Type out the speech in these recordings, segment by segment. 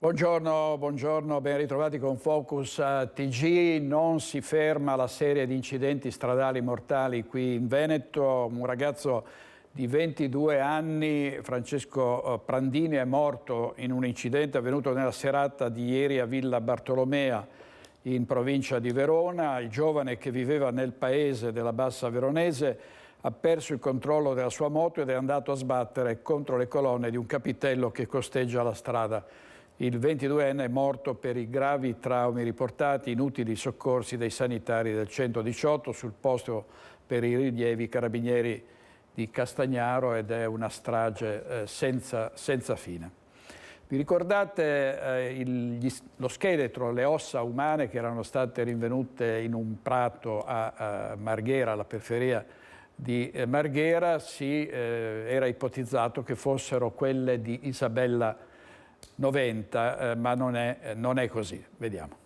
Buongiorno, ben ritrovati con Focus TG. Non si ferma la serie di incidenti stradali mortali qui in Veneto. Un ragazzo di 22 anni, Francesco Prandini, è morto in un incidente avvenuto nella serata di ieri a Villa Bartolomea in provincia di Verona. Il giovane, che viveva nel paese della Bassa Veronese, ha perso il controllo della sua moto ed è andato a sbattere contro le colonne di un capitello che costeggia la strada. Il 22enne è morto per i gravi traumi riportati, inutili soccorsi dei sanitari del 118 sul posto per i rilievi carabinieri di Castagnaro, ed è una strage senza fine. Vi ricordate lo scheletro, le ossa umane che erano state rinvenute in un prato a Marghera, alla periferia di Marghera? Era ipotizzato che fossero quelle di Isabella 90, ma non è così. Vediamo.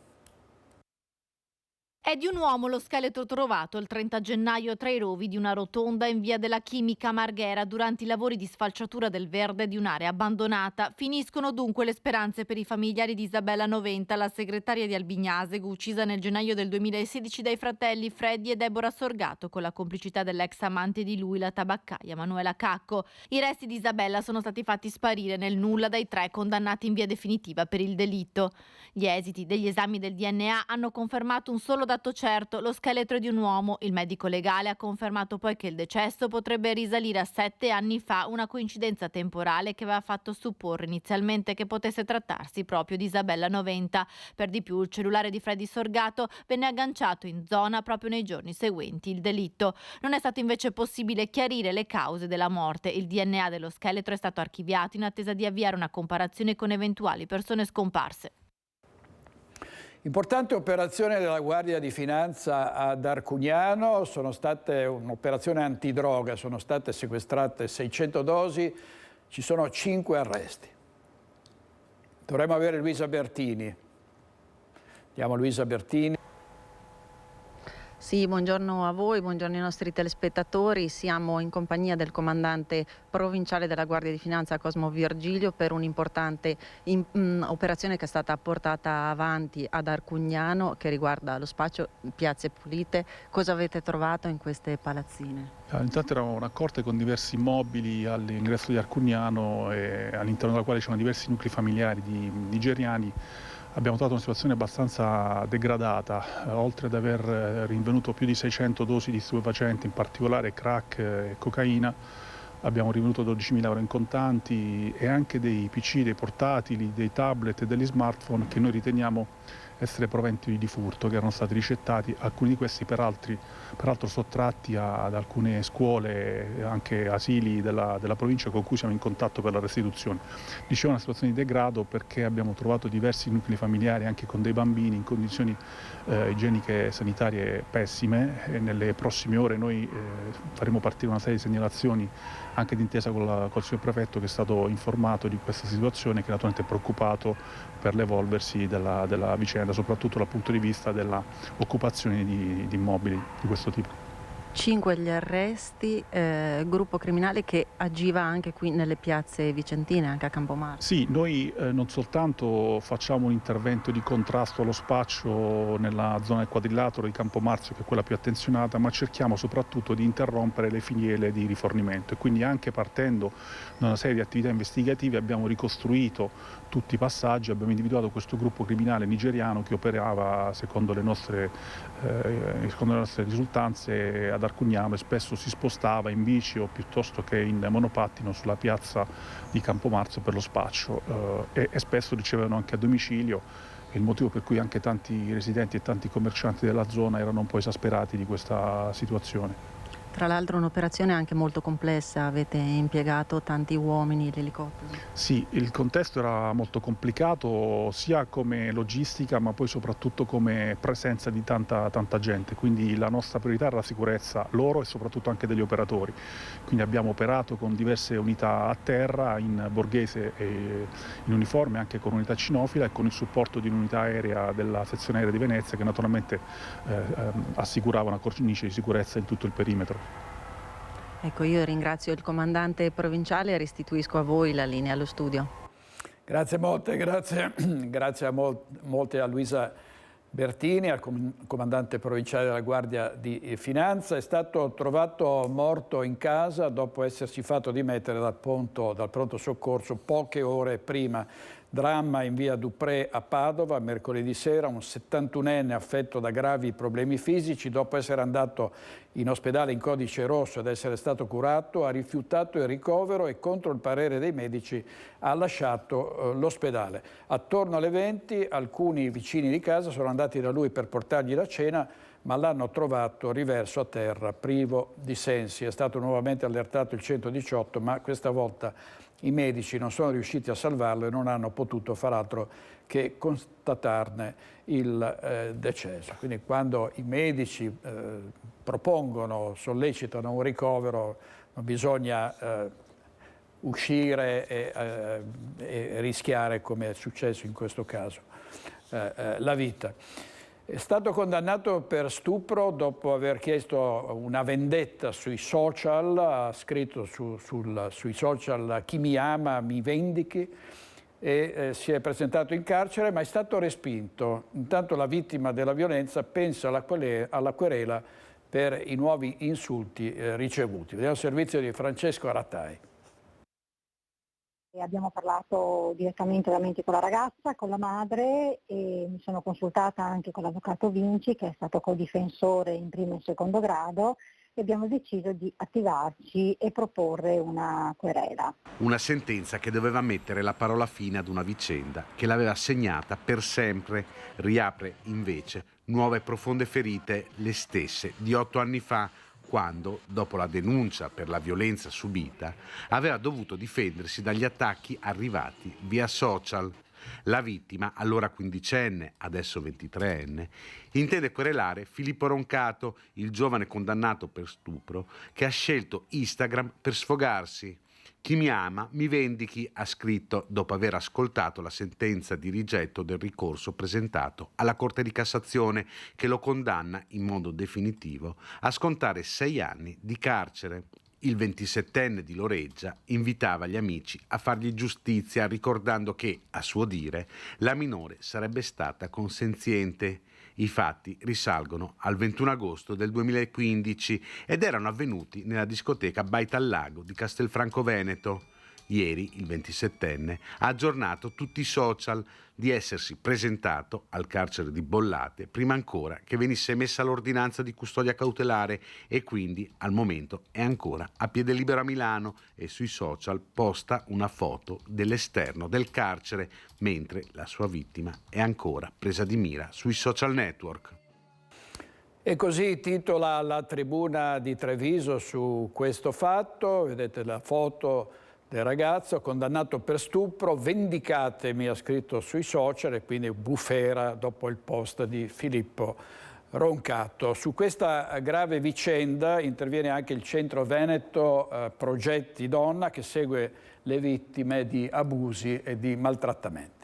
È di un uomo lo scheletro trovato il 30 gennaio tra i rovi di una rotonda in via della Chimica a Marghera durante i lavori di sfalciatura del verde di un'area abbandonata. Finiscono dunque le speranze per i familiari di Isabella 90, la segretaria di Albignasego, uccisa nel gennaio del 2016 dai fratelli Freddy e Deborah Sorgato con la complicità dell'ex amante di lui, la tabaccaia Manuela Cacco. I resti di Isabella sono stati fatti sparire nel nulla dai 3 condannati in via definitiva per il delitto. Gli esiti degli esami del DNA hanno confermato un solo dato certo: lo scheletro di un uomo. Il medico legale ha confermato poi che il decesso potrebbe risalire a 7 anni fa, una coincidenza temporale che aveva fatto supporre inizialmente che potesse trattarsi proprio di Isabella 90. Per di più, il cellulare di Freddy Sorgato venne agganciato in zona proprio nei giorni seguenti il delitto. Non è stato invece possibile chiarire le cause della morte. Il DNA dello scheletro è stato archiviato in attesa di avviare una comparazione con eventuali persone scomparse. Importante operazione della Guardia di Finanza ad Arcugnano, sono state un'operazione antidroga, sono state sequestrate 600 dosi, ci sono 5 arresti. Dovremmo avere Luisa Bertini. Andiamo Luisa Bertini. Sì, buongiorno a voi, buongiorno ai nostri telespettatori. Siamo in compagnia del comandante provinciale della Guardia di Finanza Cosmo Virgilio per un'importante operazione che è stata portata avanti ad Arcugnano, che riguarda lo spaccio Piazze Pulite. Cosa avete trovato in queste palazzine? Intanto era un'accorta con diversi immobili all'ingresso di Arcugnano, all'interno della quale c'erano diversi nuclei familiari di nigeriani. Abbiamo trovato una situazione abbastanza degradata, oltre ad aver rinvenuto più di 600 dosi di stupefacenti, in particolare crack e cocaina. Abbiamo rinvenuto 12.000 euro in contanti e anche dei PC, dei portatili, dei tablet e degli smartphone che noi riteniamo essere proventi di furto, che erano stati ricettati, alcuni di questi peraltro sottratti ad alcune scuole, anche asili della provincia con cui siamo in contatto per la restituzione. Dicevo, una situazione di degrado perché abbiamo trovato diversi nuclei familiari anche con dei bambini in condizioni igieniche e sanitarie pessime, e nelle prossime ore noi faremo partire una serie di segnalazioni anche d'intesa col signor prefetto, che è stato informato di questa situazione, che naturalmente è preoccupato per l'evolversi della vicenda, soprattutto dal punto di vista dell'occupazione di immobili di questo tipo. 5 gli arresti, gruppo criminale che agiva anche qui nelle piazze vicentine, anche a Campomarzio. Sì, noi non soltanto facciamo un intervento di contrasto allo spaccio nella zona del quadrilatero di Campomarzio, che è quella più attenzionata, ma cerchiamo soprattutto di interrompere le filiere di rifornimento, e quindi anche partendo da una serie di attività investigative abbiamo ricostruito tutti i passaggi, abbiamo individuato questo gruppo criminale nigeriano che operava, secondo le nostre risultanze, ad Arcugnano, e spesso si spostava in bici o piuttosto che in monopattino sulla piazza di Campomarzio per lo spaccio, e spesso ricevevano anche a domicilio, il motivo per cui anche tanti residenti e tanti commercianti della zona erano un po' esasperati di questa situazione. Tra l'altro un'operazione anche molto complessa, avete impiegato tanti uomini, l'elicottero. Sì, il contesto era molto complicato sia come logistica ma poi soprattutto come presenza di tanta gente, quindi la nostra priorità era la sicurezza loro e soprattutto anche degli operatori. Quindi abbiamo operato con diverse unità a terra, in borghese e in uniforme, anche con unità cinofila e con il supporto di un'unità aerea della sezione aerea di Venezia, che naturalmente assicurava una cornice di sicurezza in tutto il perimetro. Ecco, io ringrazio il comandante provinciale e restituisco a voi la linea allo studio. Grazie molte, grazie molte a Luisa Bertini, al comandante provinciale della Guardia di Finanza. È stato trovato morto in casa dopo essersi fatto dimettere dal pronto soccorso poche ore prima. Dramma in via Dupré a Padova, mercoledì sera, un 71enne affetto da gravi problemi fisici, dopo essere andato in ospedale in codice rosso ed essere stato curato, ha rifiutato il ricovero e contro il parere dei medici ha lasciato l'ospedale. Attorno alle 20 alcuni vicini di casa sono andati da lui per portargli la cena, ma l'hanno trovato riverso a terra, privo di sensi. È stato nuovamente allertato il 118, ma questa volta i medici non sono riusciti a salvarlo e non hanno potuto far altro che constatarne il decesso. Quindi quando i medici propongono, sollecitano un ricovero, non bisogna uscire e rischiare, come è successo in questo caso, la vita. È stato condannato per stupro dopo aver chiesto una vendetta sui social, ha scritto sui social "chi mi ama mi vendichi", e si è presentato in carcere, ma è stato respinto. Intanto la vittima della violenza pensa alla querela per i nuovi insulti ricevuti. Vediamo il servizio di Francesco Aratai. Abbiamo parlato direttamente con la ragazza, con la madre, e mi sono consultata anche con l'avvocato Vinci, che è stato codifensore in primo e secondo grado, e abbiamo deciso di attivarci e proporre una querela. Una sentenza che doveva mettere la parola fine ad una vicenda che l'aveva segnata per sempre, riapre invece nuove profonde ferite, le stesse di 8 anni fa, quando, dopo la denuncia per la violenza subita, aveva dovuto difendersi dagli attacchi arrivati via social. La vittima, allora quindicenne, adesso 23enne, intende querelare Filippo Roncato, il giovane condannato per stupro, che ha scelto Instagram per sfogarsi. "Chi mi ama mi vendichi", ha scritto dopo aver ascoltato la sentenza di rigetto del ricorso presentato alla Corte di Cassazione, che lo condanna in modo definitivo a scontare 6 anni di carcere. Il 27enne di Loreggia invitava gli amici a fargli giustizia, ricordando che, a suo dire, la minore sarebbe stata consenziente. I fatti risalgono al 21 agosto del 2015 ed erano avvenuti nella discoteca Baita al Lago di Castelfranco Veneto. Ieri il 27enne ha aggiornato tutti i social di essersi presentato al carcere di Bollate prima ancora che venisse emessa l'ordinanza di custodia cautelare e quindi al momento è ancora a piede libero a Milano e sui social posta una foto dell'esterno del carcere, mentre la sua vittima è ancora presa di mira sui social network. E così titola la Tribuna di Treviso su questo fatto. Vedete la foto del ragazzo condannato per stupro. "Vendicatemi", ha scritto sui social, e quindi bufera dopo il post di Filippo Roncato. Su questa grave vicenda interviene anche il Centro Veneto Progetti Donna, che segue le vittime di abusi e di maltrattamenti.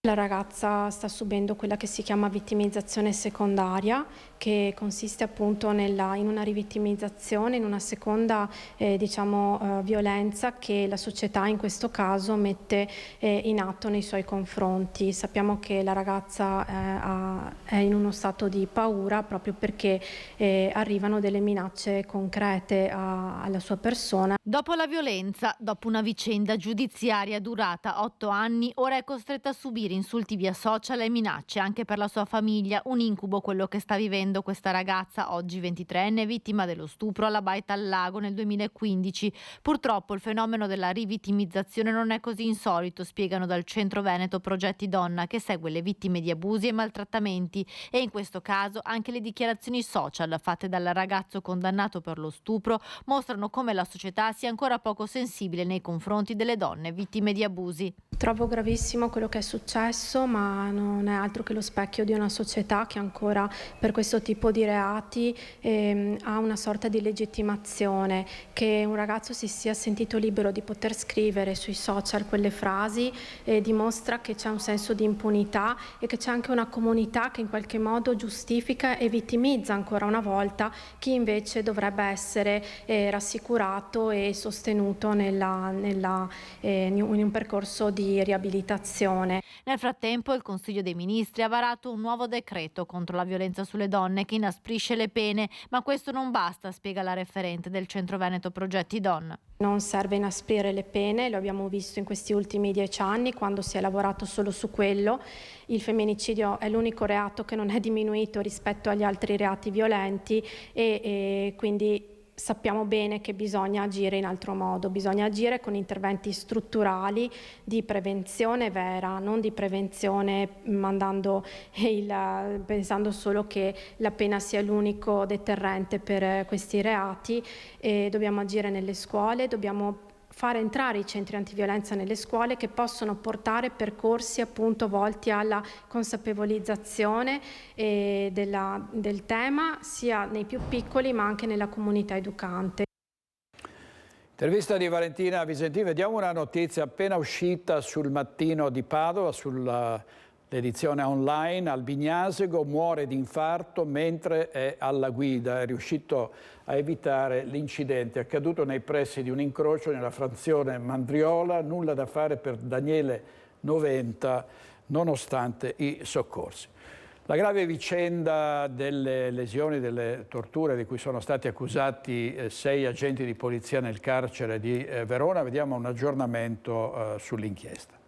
La ragazza sta subendo quella che si chiama vittimizzazione secondaria, che consiste appunto in una rivittimizzazione, in una seconda violenza che la società in questo caso mette in atto nei suoi confronti. Sappiamo che la ragazza è in uno stato di paura proprio perché arrivano delle minacce concrete alla sua persona. Dopo la violenza, dopo una vicenda giudiziaria durata 8 anni, ora è costretta a subire insulti via social e minacce anche per la sua famiglia. Un incubo quello che sta vivendo questa ragazza, oggi 23enne, vittima dello stupro alla Baita al Lago nel 2015. Purtroppo il fenomeno della rivittimizzazione non è così insolito, spiegano dal Centro Veneto Progetti Donna, che segue le vittime di abusi e maltrattamenti, e in questo caso anche le dichiarazioni social fatte dal ragazzo condannato per lo stupro mostrano come la società sia ancora poco sensibile nei confronti delle donne vittime di abusi. Trovo gravissimo quello che è successo successo, ma non è altro che lo specchio di una società che ancora per questo tipo di reati ha una sorta di legittimazione. Che un ragazzo si sia sentito libero di poter scrivere sui social quelle frasi dimostra che c'è un senso di impunità e che c'è anche una comunità che in qualche modo giustifica e vittimizza ancora una volta chi invece dovrebbe essere rassicurato e sostenuto in un percorso di riabilitazione. Nel frattempo il Consiglio dei Ministri ha varato un nuovo decreto contro la violenza sulle donne che inasprisce le pene, ma questo non basta, spiega la referente del Centro Veneto Progetti Donna. Non serve inasprire le pene, lo abbiamo visto in questi ultimi 10 anni quando si è lavorato solo su quello. Il femminicidio è l'unico reato che non è diminuito rispetto agli altri reati violenti e quindi sappiamo bene che bisogna agire in altro modo, bisogna agire con interventi strutturali di prevenzione vera, non di prevenzione pensando solo che la pena sia l'unico deterrente per questi reati. Dobbiamo agire nelle scuole, dobbiamo fare entrare i centri antiviolenza nelle scuole che possono portare percorsi appunto volti alla consapevolizzazione del tema sia nei più piccoli ma anche nella comunità educante. Intervista di Valentina Visentini, vediamo una notizia appena uscita sul Mattino di Padova, sull'edizione online. Albignasego muore di infarto mentre è alla guida, è riuscito a evitare l'incidente accaduto nei pressi di un incrocio nella frazione Mandriola, nulla da fare per Daniele 90 nonostante i soccorsi. La grave vicenda delle lesioni, delle torture di cui sono stati accusati 6 agenti di polizia nel carcere di Verona, vediamo un aggiornamento sull'inchiesta.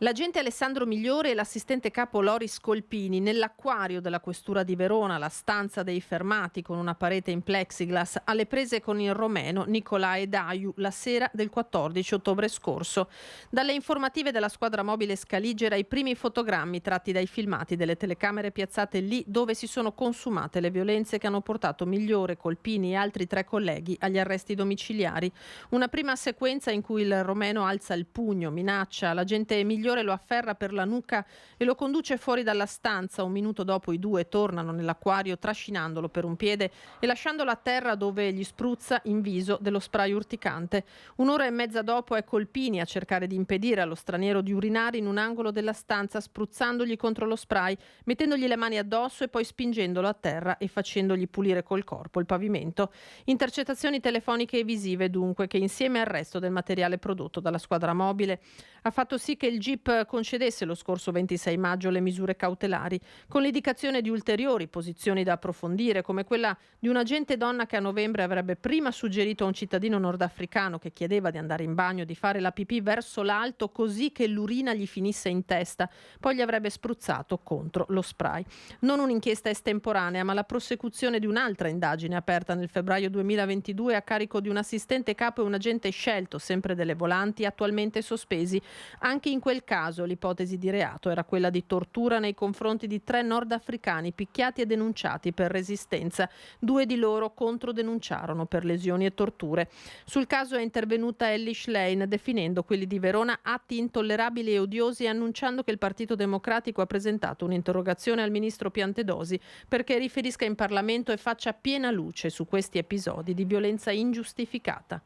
L'agente Alessandro Migliore e l'assistente capo Loris Colpini nell'acquario della questura di Verona, la stanza dei fermati con una parete in plexiglass, alle prese con il romeno Nicolae Daiu la sera del 14 ottobre scorso. Dalle informative della squadra mobile Scaligera i primi fotogrammi tratti dai filmati delle telecamere piazzate lì dove si sono consumate le violenze che hanno portato Migliore, Colpini e altri 3 colleghi agli arresti domiciliari. Una prima sequenza in cui il romeno alza il pugno, minaccia, l'agente Migliore lo afferra per la nuca e lo conduce fuori dalla stanza. Un minuto dopo i 2 tornano nell'acquario trascinandolo per un piede e lasciandolo a terra dove gli spruzza in viso dello spray urticante. Un'ora e mezza dopo è Colpini a cercare di impedire allo straniero di urinare in un angolo della stanza spruzzandogli contro lo spray, mettendogli le mani addosso e poi spingendolo a terra e facendogli pulire col corpo il pavimento. Intercettazioni telefoniche e visive dunque che insieme al resto del materiale prodotto dalla squadra mobile ha fatto sì che il GIP concedesse lo scorso 26 maggio le misure cautelari, con l'indicazione di ulteriori posizioni da approfondire, come quella di un agente donna che a novembre avrebbe prima suggerito a un cittadino nordafricano che chiedeva di andare in bagno di fare la pipì verso l'alto così che l'urina gli finisse in testa, poi gli avrebbe spruzzato contro lo spray. Non un'inchiesta estemporanea, ma la prosecuzione di un'altra indagine aperta nel febbraio 2022 a carico di un assistente capo e un agente scelto, sempre delle volanti, attualmente sospesi. Anche in quel caso l'ipotesi di reato era quella di tortura nei confronti di 3 nordafricani picchiati e denunciati per resistenza. 2 di loro controdenunciarono per lesioni e torture. Sul caso è intervenuta Ellie Schlein definendo quelli di Verona atti intollerabili e odiosi e annunciando che il Partito Democratico ha presentato un'interrogazione al ministro Piantedosi perché riferisca in Parlamento e faccia piena luce su questi episodi di violenza ingiustificata.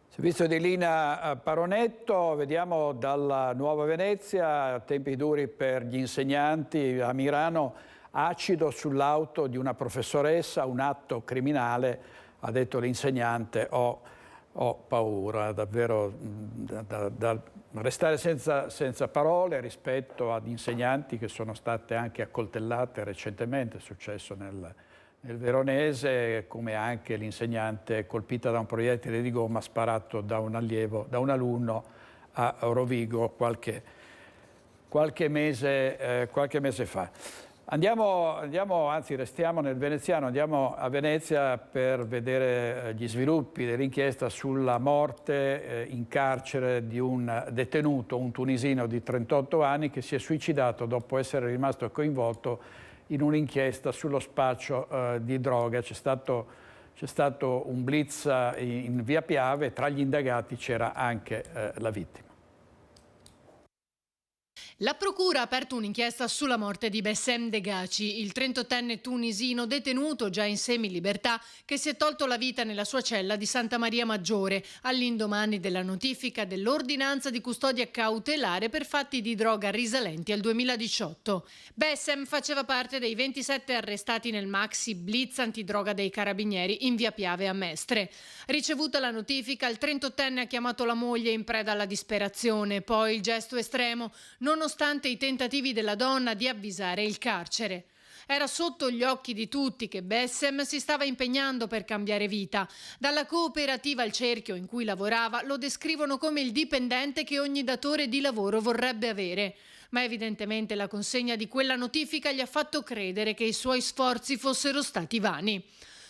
Servizio di Lina Paronetto, vediamo dalla Nuova Venezia, tempi duri per gli insegnanti a Mirano, acido sull'auto di una professoressa, un atto criminale, ha detto l'insegnante, ho paura, davvero da restare senza parole rispetto ad insegnanti che sono state anche accoltellate recentemente, è successo nel Veronese, come anche l'insegnante colpita da un proiettile di gomma sparato da un alunno a Rovigo qualche mese fa. Restiamo nel veneziano, andiamo a Venezia per vedere gli sviluppi dell'inchiesta sulla morte in carcere di un detenuto, un tunisino di 38 anni che si è suicidato dopo essere rimasto coinvolto in un'inchiesta sullo spaccio di droga. C'è stato un blitz in via Piave, tra gli indagati c'era anche la vittima. La procura ha aperto un'inchiesta sulla morte di Bessem Degaci, il 38enne tunisino detenuto già in semilibertà che si è tolto la vita nella sua cella di Santa Maria Maggiore all'indomani della notifica dell'ordinanza di custodia cautelare per fatti di droga risalenti al 2018. Bessem faceva parte dei 27 arrestati nel maxi blitz antidroga dei carabinieri in via Piave a Mestre. Ricevuta la notifica, il 38enne ha chiamato la moglie in preda alla disperazione, poi il gesto estremo, nonostante i tentativi della donna di avvisare il carcere. Era sotto gli occhi di tutti che Bessem si stava impegnando per cambiare vita. Dalla cooperativa Il Cerchio in cui lavorava lo descrivono come il dipendente che ogni datore di lavoro vorrebbe avere. Ma evidentemente la consegna di quella notifica gli ha fatto credere che i suoi sforzi fossero stati vani.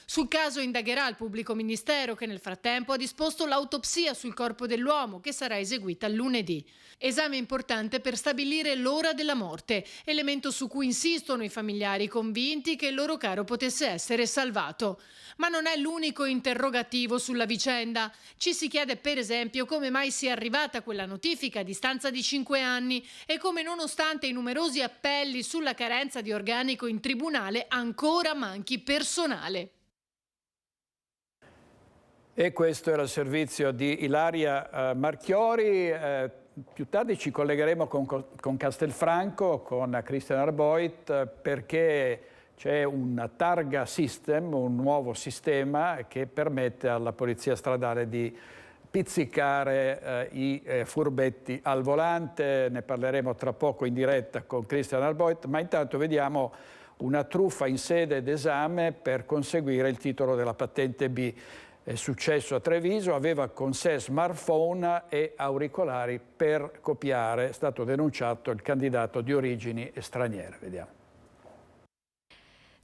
Sul caso indagherà il pubblico ministero che nel frattempo ha disposto l'autopsia sul corpo dell'uomo che sarà eseguita lunedì. Esame importante per stabilire l'ora della morte, elemento su cui insistono i familiari convinti che il loro caro potesse essere salvato. Ma non è l'unico interrogativo sulla vicenda. Ci si chiede per esempio come mai sia arrivata quella notifica a distanza di 5 anni e come nonostante i numerosi appelli sulla carenza di organico in tribunale ancora manchi personale. E questo era il servizio di Ilaria Marchiori. Più tardi ci collegheremo con Castelfranco, con Christian Arboit, perché c'è un targa system, un nuovo sistema che permette alla polizia stradale di pizzicare i furbetti al volante. Ne parleremo tra poco in diretta con Christian Arboit, ma intanto vediamo una truffa in sede d'esame per conseguire il titolo della patente B. È successo a Treviso, aveva con sé smartphone e auricolari per copiare. È stato denunciato il candidato di origini straniere. Vediamo.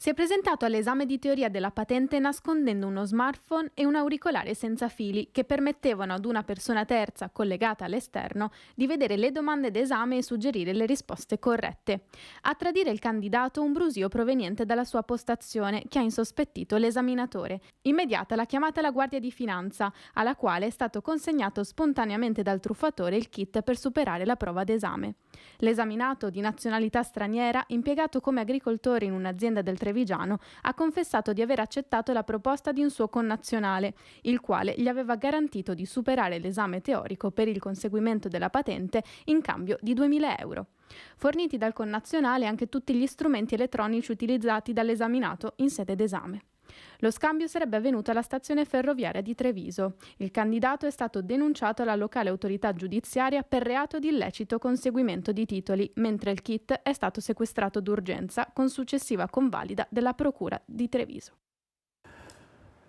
Si è presentato all'esame di teoria della patente nascondendo uno smartphone e un auricolare senza fili che permettevano ad una persona terza collegata all'esterno di vedere le domande d'esame e suggerire le risposte corrette. A tradire il candidato un brusio proveniente dalla sua postazione che ha insospettito l'esaminatore. Immediata la chiamata alla Guardia di Finanza, alla quale è stato consegnato spontaneamente dal truffatore il kit per superare la prova d'esame. L'esaminato, di nazionalità straniera, impiegato come agricoltore in un'azienda del Trevigiano, ha confessato di aver accettato la proposta di un suo connazionale, il quale gli aveva garantito di superare l'esame teorico per il conseguimento della patente in cambio di 2.000 euro. Forniti dal connazionale anche tutti gli strumenti elettronici utilizzati dall'esaminato in sede d'esame. Lo scambio sarebbe avvenuto alla stazione ferroviaria di Treviso. Il candidato è stato denunciato alla locale autorità giudiziaria per reato di illecito conseguimento di titoli, mentre il kit è stato sequestrato d'urgenza con successiva convalida della Procura di Treviso.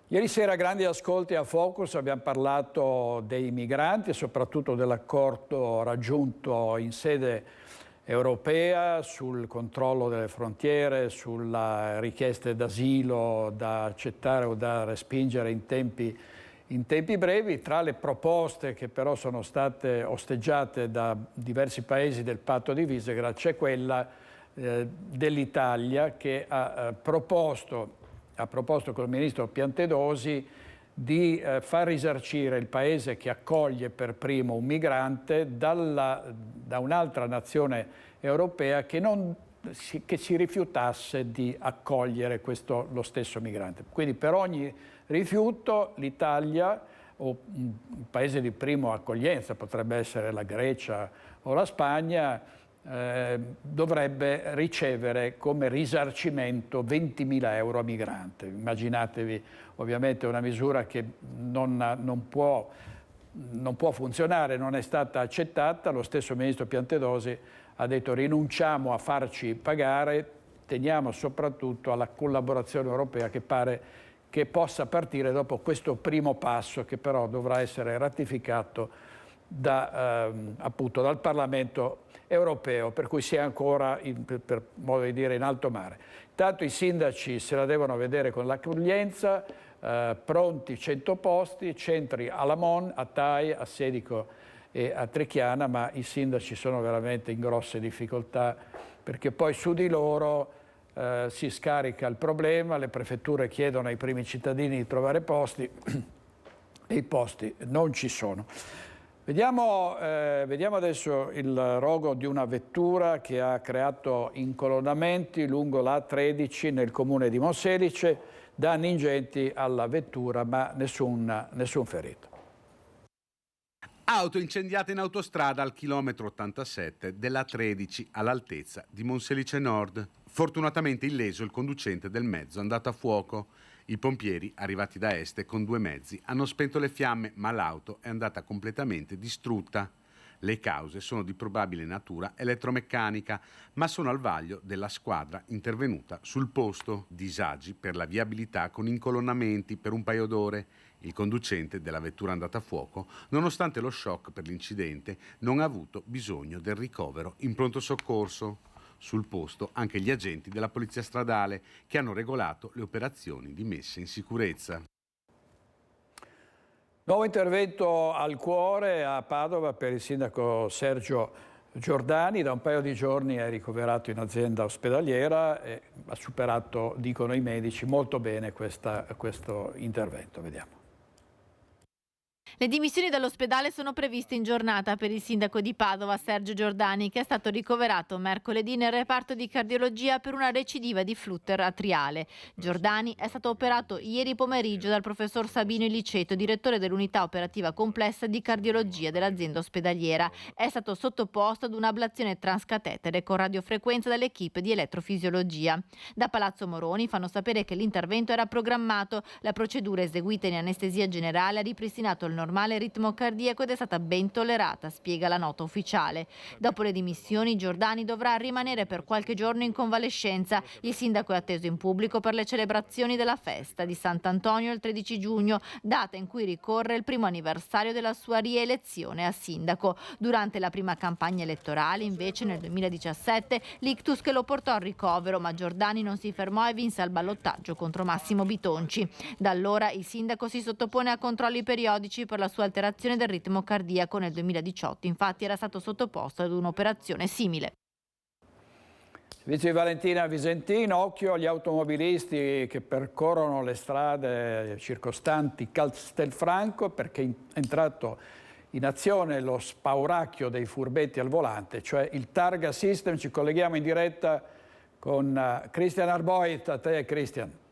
Ieri sera grandi ascolti a Focus, abbiamo parlato dei migranti e soprattutto dell'accordo raggiunto in sede europea sul controllo delle frontiere, sulle richieste d'asilo da accettare o da respingere in tempi brevi. Tra le proposte che però sono state osteggiate da diversi paesi del patto di Visegrad c'è quella dell'Italia che ha proposto con il ministro Piantedosi di far risarcire il paese che accoglie per primo un migrante da un'altra nazione europea che si rifiutasse di accogliere lo stesso migrante. Quindi per ogni rifiuto l'Italia o un paese di primo accoglienza, potrebbe essere la Grecia o la Spagna, dovrebbe ricevere come risarcimento 20.000 euro a migrante. Immaginatevi ovviamente una misura che non può funzionare, non è stata accettata. Lo stesso ministro Piantedosi ha detto rinunciamo a farci pagare, teniamo soprattutto alla collaborazione europea che pare che possa partire dopo questo primo passo che però dovrà essere ratificato appunto dal Parlamento europeo, per cui si è ancora, per modo di dire, in alto mare. Intanto i sindaci se la devono vedere con l'accoglienza, pronti 100 posti, centri a Lamon, a Tai, a Sedico e a Trichiana, ma i sindaci sono veramente in grosse difficoltà perché poi su di loro si scarica il problema, le prefetture chiedono ai primi cittadini di trovare posti e i posti non ci sono. Vediamo adesso il rogo di una vettura che ha creato incolonnamenti lungo la A13 nel comune di Monselice, danni ingenti alla vettura ma nessun ferito. Auto incendiata in autostrada al chilometro 87 della A13 all'altezza di Monselice Nord. Fortunatamente illeso il conducente del mezzo andato a fuoco. I pompieri, arrivati da est con 2 mezzi, hanno spento le fiamme, ma l'auto è andata completamente distrutta. Le cause sono di probabile natura elettromeccanica, ma sono al vaglio della squadra intervenuta sul posto. Disagi per la viabilità con incolonnamenti per un paio d'ore. Il conducente della vettura andata a fuoco, nonostante lo shock per l'incidente, non ha avuto bisogno del ricovero in pronto soccorso. Sul posto anche gli agenti della Polizia Stradale che hanno regolato le operazioni di messa in sicurezza. Nuovo intervento al cuore a Padova per il sindaco Sergio Giordani. Da un paio di giorni è ricoverato in azienda ospedaliera e ha superato, dicono i medici, molto bene questo intervento. Vediamo. Le dimissioni dall'ospedale sono previste in giornata per il sindaco di Padova, Sergio Giordani, che è stato ricoverato mercoledì nel reparto di cardiologia per una recidiva di flutter atriale. Giordani è stato operato ieri pomeriggio dal professor Sabino Iliceto, direttore dell'unità operativa complessa di cardiologia dell'azienda ospedaliera. È stato sottoposto ad un'ablazione transcatetere con radiofrequenza dall'equipe di elettrofisiologia. Da Palazzo Moroni fanno sapere che l'intervento era programmato. La procedura eseguita in anestesia generale ha ripristinato il normale ritmo cardiaco ed è stata ben tollerata, spiega la nota ufficiale. Dopo le dimissioni Giordani dovrà rimanere per qualche giorno in convalescenza. Il sindaco è atteso in pubblico per le celebrazioni della festa di Sant'Antonio il 13 giugno, data in cui ricorre il primo anniversario della sua rielezione a sindaco. Durante la prima campagna elettorale, invece, nel 2017, l'ictus che lo portò al ricovero, ma Giordani non si fermò e vinse al ballottaggio contro Massimo Bitonci. Da allora il sindaco si sottopone a controlli periodici per la sua alterazione del ritmo cardiaco. Nel 2018 infatti era stato sottoposto ad un'operazione simile. Servizio di Valentina Visentino, occhio agli automobilisti che percorrono le strade circostanti Castelfranco perché è entrato in azione lo spauracchio dei furbetti al volante, cioè il Targa System. Ci colleghiamo in diretta con Christian Arboit. A te, Christian.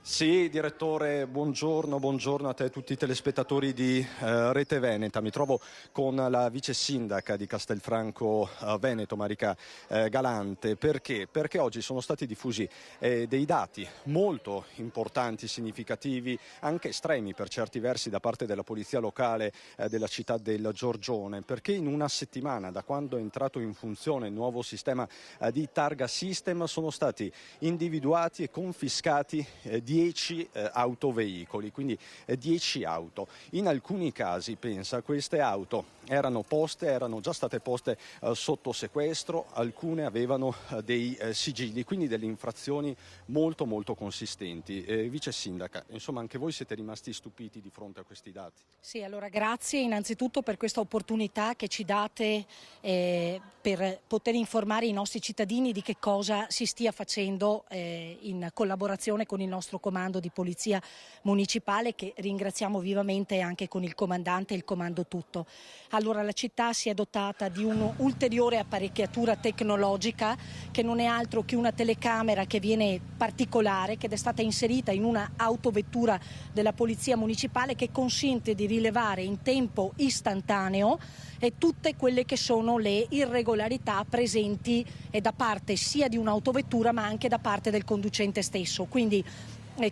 Sì, direttore, buongiorno a te e a tutti i telespettatori di Rete Veneta. Mi trovo con la vice sindaca di Castelfranco Veneto, Marica Galante. Perché? Perché oggi sono stati diffusi dei dati molto importanti, significativi, anche estremi per certi versi da parte della polizia locale della città del Giorgione, perché in una settimana da quando è entrato in funzione il nuovo sistema di Targa System sono stati individuati e confiscati 10 autoveicoli, quindi 10 auto. In alcuni casi, pensa, queste auto erano già state poste sotto sequestro, alcune avevano dei sigilli, quindi delle infrazioni molto consistenti. Vice sindaca, insomma anche voi siete rimasti stupiti di fronte a questi dati? Sì, allora grazie innanzitutto per questa opportunità che ci date per poter informare i nostri cittadini di che cosa si stia facendo in collaborazione con il nostro comando di polizia municipale, che ringraziamo vivamente, anche con il comandante e il comando tutto. Allora, la città si è dotata di un'ulteriore apparecchiatura tecnologica che non è altro che una telecamera che viene particolare, che è stata inserita in una autovettura della polizia municipale, che consente di rilevare in tempo istantaneo tutte quelle che sono le irregolarità presenti da parte sia di un'autovettura ma anche da parte del conducente stesso. Quindi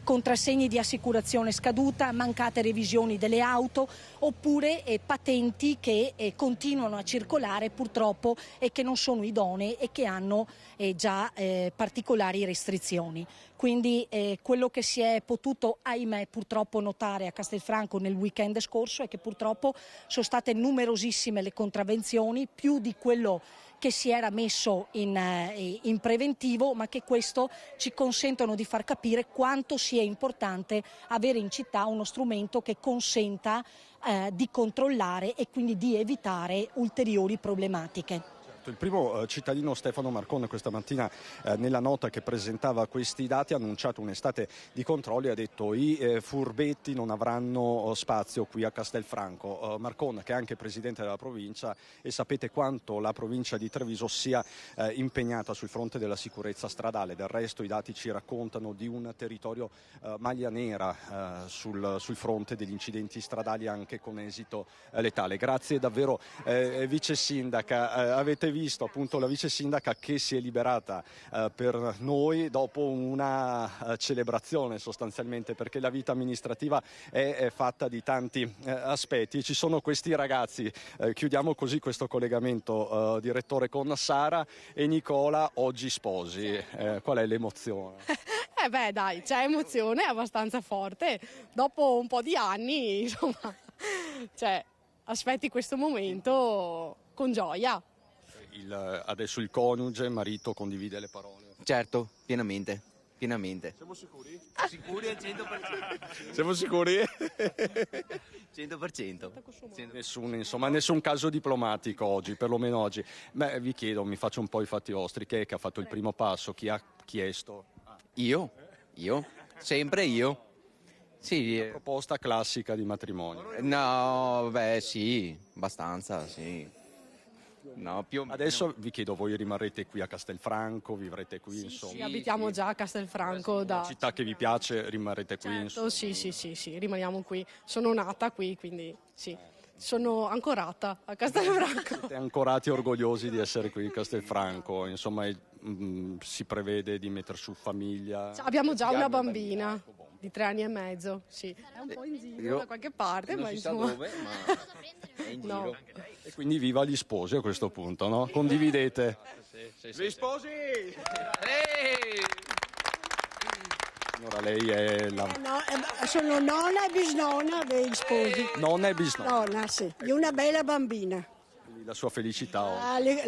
contrassegni di assicurazione scaduta, mancate revisioni delle auto oppure patenti che continuano a circolare purtroppo e che non sono idonee e che hanno già particolari restrizioni. Quindi quello che si è potuto, ahimè, purtroppo notare a Castelfranco nel weekend scorso è che purtroppo sono state numerosissime le contravvenzioni, più di quello che si era messo in preventivo, ma che questo ci consentono di far capire quanto sia importante avere in città uno strumento che consenta di controllare e quindi di evitare ulteriori problematiche. Il primo cittadino Stefano Marcon questa mattina nella nota che presentava questi dati ha annunciato un'estate di controlli, ha detto i furbetti non avranno spazio qui a Castelfranco. Marcon, che è anche presidente della provincia, e sapete quanto la provincia di Treviso sia impegnata sul fronte della sicurezza stradale. Del resto i dati ci raccontano di un territorio maglia nera sul fronte degli incidenti stradali anche con esito letale. Grazie davvero vice sindaca, avete visto appunto la vice sindaca che si è liberata per noi dopo una celebrazione sostanzialmente, perché la vita amministrativa è fatta di tanti aspetti. Ci sono questi ragazzi, chiudiamo così questo collegamento direttore, con Sara e Nicola, oggi sposi. Qual è l'emozione? Beh dai, c'è emozione abbastanza forte, dopo un po' di anni insomma, cioè aspetti questo momento con gioia. Adesso il coniuge, marito, condivide le parole? Certo, pienamente. Siamo sicuri? Sicuri al 100%. Siamo sicuri? 100%. Nessun caso diplomatico oggi, perlomeno oggi. Beh, vi chiedo, mi faccio un po' i fatti vostri, chi è che ha fatto il primo passo? Chi ha chiesto? Io, sempre io. Sì. Una proposta classica di matrimonio. No, beh sì, abbastanza, sì. No, Adesso vi chiedo, voi rimarrete qui a Castelfranco, vivrete qui, insomma? Sì, abitiamo già a Castelfranco. Una città che vi piace, rimarrete qui, insomma? Sì, rimaniamo qui. Sono nata qui, quindi sì. Sono ancorata a Castelfranco. Siete ancorati e orgogliosi di essere qui a Castelfranco, insomma si prevede di mettere su famiglia? Abbiamo già una bambina di 3 anni e mezzo, sì. È un po' in giro da qualche parte, non ma si insomma... sa dove, ma è in giro. No. E quindi viva gli sposi a questo punto, no? Condividete? Sì. Gli sposi! Allora lei è la... sono nonna e bisnonna degli sposi. Nonna e bisnonna? Nonna, sì, di una bella bambina. Quindi la sua felicità oggi.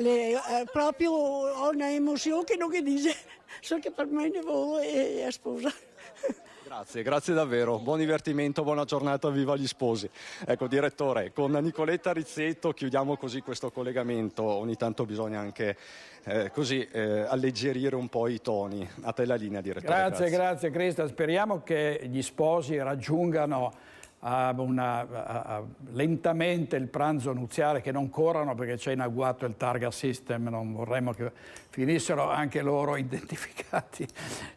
Proprio ho una emozione che non che dice, so che per me ne vuole e è sposa. Grazie davvero, buon divertimento, buona giornata, viva gli sposi. Ecco direttore, con Nicoletta Rizzetto chiudiamo così questo collegamento, ogni tanto bisogna anche alleggerire un po' i toni. A te la linea direttore. Grazie Cristian, speriamo che gli sposi raggiungano lentamente il pranzo nuziale, che non corrano perché c'è in agguato il targa system, non vorremmo che finissero anche loro identificati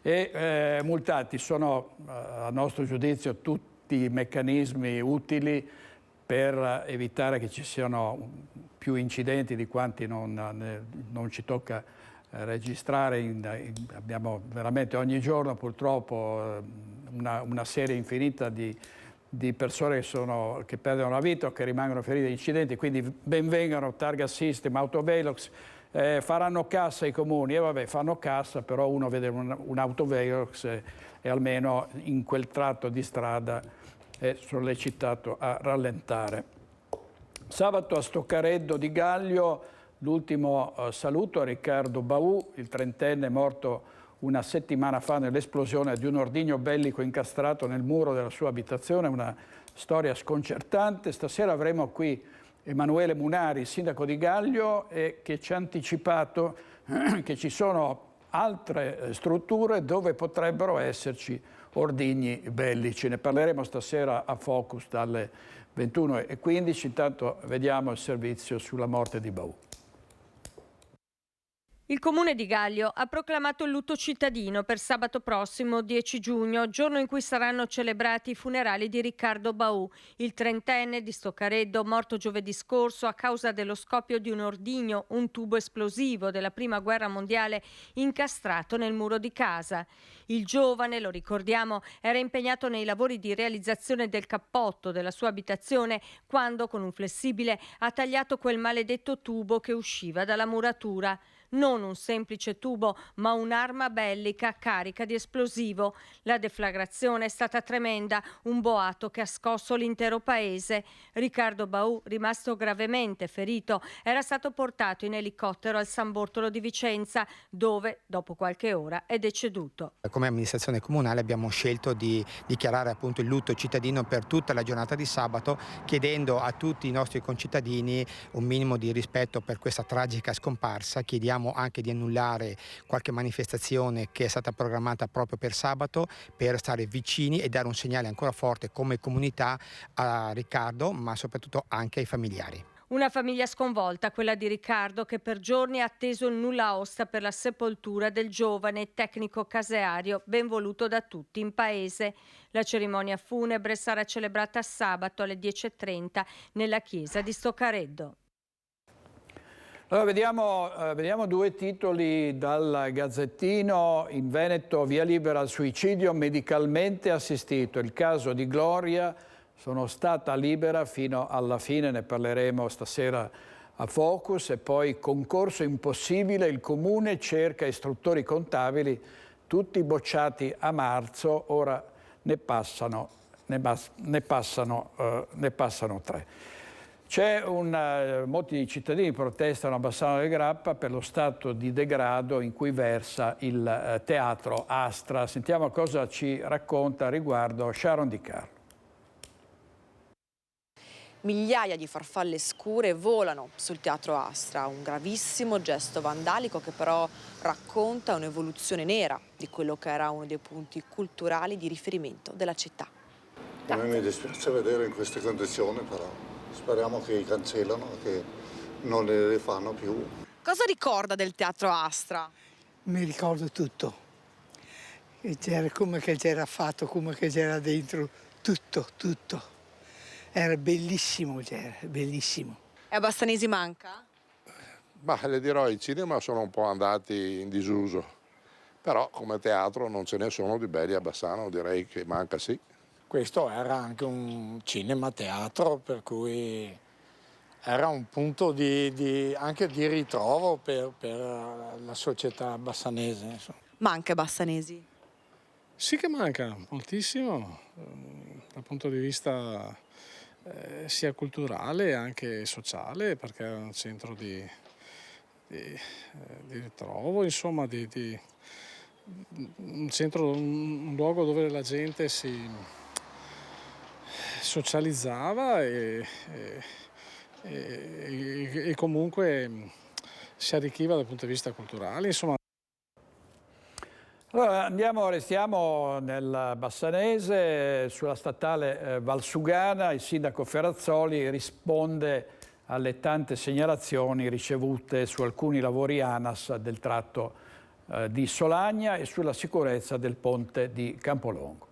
e multati. Sono a nostro giudizio tutti meccanismi utili per evitare che ci siano più incidenti di quanti non ci tocca registrare. Abbiamo veramente ogni giorno purtroppo una serie infinita di persone che perdono la vita o che rimangono ferite in incidenti, quindi benvengano Targa System, Autovelox, faranno cassa i comuni, fanno cassa, però uno vede un Autovelox e almeno in quel tratto di strada è sollecitato a rallentare. Sabato a Stoccareddo di Gaglio l'ultimo saluto a Riccardo Baù, il 30enne morto una settimana fa nell'esplosione di un ordigno bellico incastrato nel muro della sua abitazione, una storia sconcertante. Stasera avremo qui Emanuele Munari, sindaco di Gaglio, che ci ha anticipato che ci sono altre strutture dove potrebbero esserci ordigni bellici. Ne parleremo stasera a Focus dalle 21:15. Intanto vediamo il servizio sulla morte di Baù. Il Comune di Gaglio ha proclamato il lutto cittadino per sabato prossimo 10 giugno, giorno in cui saranno celebrati i funerali di Riccardo Baù, il 30enne di Stoccareddo, morto giovedì scorso a causa dello scoppio di un ordigno, un tubo esplosivo della Prima Guerra Mondiale incastrato nel muro di casa. Il giovane, lo ricordiamo, era impegnato nei lavori di realizzazione del cappotto della sua abitazione quando con un flessibile ha tagliato quel maledetto tubo che usciva dalla muratura. non un semplice tubo, ma un'arma bellica carica di esplosivo. La deflagrazione è stata tremenda, un boato che ha scosso l'intero paese. Riccardo Baù, rimasto gravemente ferito, era stato portato in elicottero al San Bortolo di Vicenza, dove dopo qualche ora è deceduto. Come amministrazione comunale abbiamo scelto di dichiarare appunto il lutto cittadino per tutta la giornata di sabato, chiedendo a tutti i nostri concittadini un minimo di rispetto per questa tragica scomparsa. Chiediamo anche di annullare qualche manifestazione che è stata programmata proprio per sabato, per stare vicini e dare un segnale ancora forte come comunità a Riccardo, ma soprattutto anche ai familiari. Una famiglia sconvolta, quella di Riccardo, che per giorni ha atteso il nulla osta per la sepoltura del giovane tecnico caseario ben voluto da tutti in paese. La cerimonia funebre sarà celebrata sabato alle 10:30 nella chiesa di Stoccareddo. Allora, vediamo due titoli dal Gazzettino. In Veneto via libera al suicidio medicalmente assistito. Il caso di Gloria. Sono stata libera fino alla fine, ne parleremo stasera a Focus. E poi concorso impossibile, il Comune cerca istruttori contabili, tutti bocciati a marzo, ora ne passano 3. Molti cittadini protestano a Bassano del Grappa per lo stato di degrado in cui versa il teatro Astra. Sentiamo cosa ci racconta a riguardo Sharon Di Carlo. Migliaia di farfalle scure volano sul teatro Astra, un gravissimo gesto vandalico che però racconta un'evoluzione nera di quello che era uno dei punti culturali di riferimento della città. A me mi dispiace vedere in queste condizioni, però speriamo che cancellano, che non le rifanno più. Cosa ricorda del teatro Astra? Mi ricordo tutto, come che c'era fatto, come che c'era dentro, tutto. Era bellissimo, bellissimo. E a Bassanesi manca? Ma le dirò, i cinema sono un po' andati in disuso, però come teatro non ce ne sono di belli a Bassano, direi che manca sì. Questo era anche un cinema-teatro, per cui era un punto anche di ritrovo per la società bassanese. Insomma. Manca Bassanesi? Sì che manca, moltissimo, dal punto di vista sia culturale e anche sociale, perché è un centro di ritrovo, insomma, un luogo dove la gente si socializzava e comunque si arricchiva dal punto di vista culturale, insomma. Allora, restiamo nel Bassanese, sulla statale Valsugana. Il sindaco Ferrazzoli risponde alle tante segnalazioni ricevute su alcuni lavori ANAS del tratto di Solagna e sulla sicurezza del ponte di Campolongo.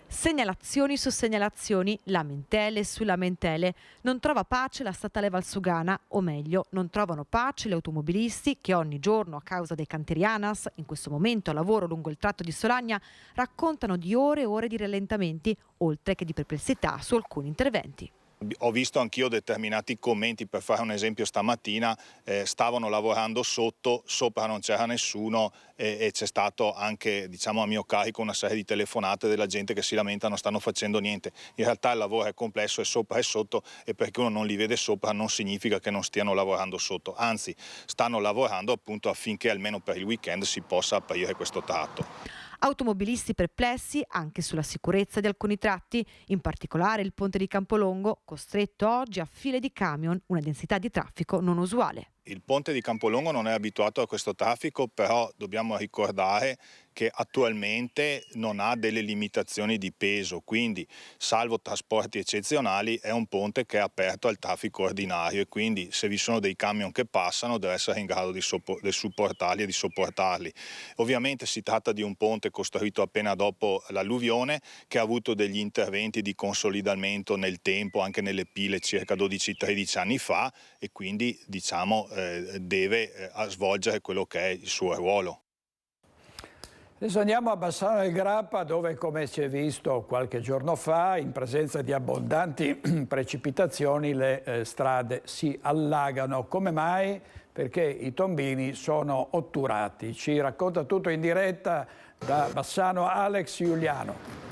Segnalazioni su segnalazioni, lamentele su lamentele. Non trova pace la statale Valsugana, o meglio, non trovano pace gli automobilisti che ogni giorno, a causa dei cantieri ANAS, in questo momento a lavoro lungo il tratto di Solagna, raccontano di ore e ore di rallentamenti, oltre che di perplessità su alcuni interventi. Ho visto anch'io determinati commenti, per fare un esempio stamattina, stavano lavorando sopra non c'era nessuno e c'è stato anche, diciamo, a mio carico una serie di telefonate della gente che si lamenta non stanno facendo niente. In realtà il lavoro è complesso, è sopra e sotto, e perché uno non li vede sopra non significa che non stiano lavorando sotto, anzi stanno lavorando appunto affinché almeno per il weekend si possa aprire questo tratto. Automobilisti perplessi anche sulla sicurezza di alcuni tratti, in particolare il ponte di Campolongo, costretto oggi a file di camion, una densità di traffico non usuale. Il ponte di Campolongo non è abituato a questo traffico, però dobbiamo ricordare che attualmente non ha delle limitazioni di peso, quindi salvo trasporti eccezionali è un ponte che è aperto al traffico ordinario e quindi se vi sono dei camion che passano deve essere in grado di supportarli e di sopportarli. Ovviamente si tratta di un ponte costruito appena dopo l'alluvione che ha avuto degli interventi di consolidamento nel tempo, anche nelle pile circa 12-13 anni fa, e quindi diciamo deve svolgere quello che è il suo ruolo. Adesso andiamo a Bassano del Grappa, dove, come si è visto qualche giorno fa, in presenza di abbondanti precipitazioni le strade si allagano. Come mai? Perché i tombini sono otturati. Ci racconta tutto in diretta da Bassano Alex Giuliano.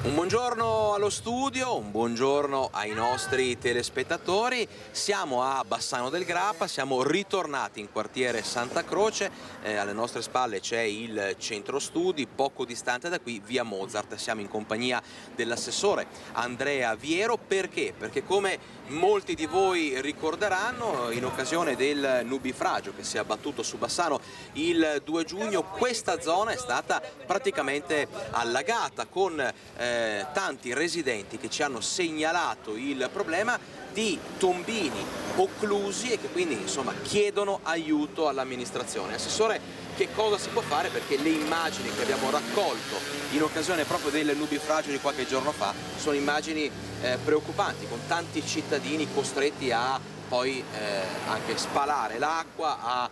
Un buongiorno allo studio, un buongiorno ai nostri telespettatori. Siamo a Bassano del Grappa, siamo ritornati in quartiere Santa Croce, alle nostre spalle c'è il centro studi, poco distante da qui via Mozart. Siamo in compagnia dell'assessore Andrea Viero. Perché? Perché come molti di voi ricorderanno, in occasione del nubifragio che si è abbattuto su Bassano il 2 giugno, questa zona è stata praticamente allagata con tanti residenti che ci hanno segnalato il problema di tombini occlusi e che quindi insomma chiedono aiuto all'amministrazione. Assessore, che cosa si può fare? Perché le immagini che abbiamo raccolto in occasione proprio del nubifragio di qualche giorno fa sono immagini preoccupanti, con tanti cittadini costretti a poi anche spalare l'acqua, a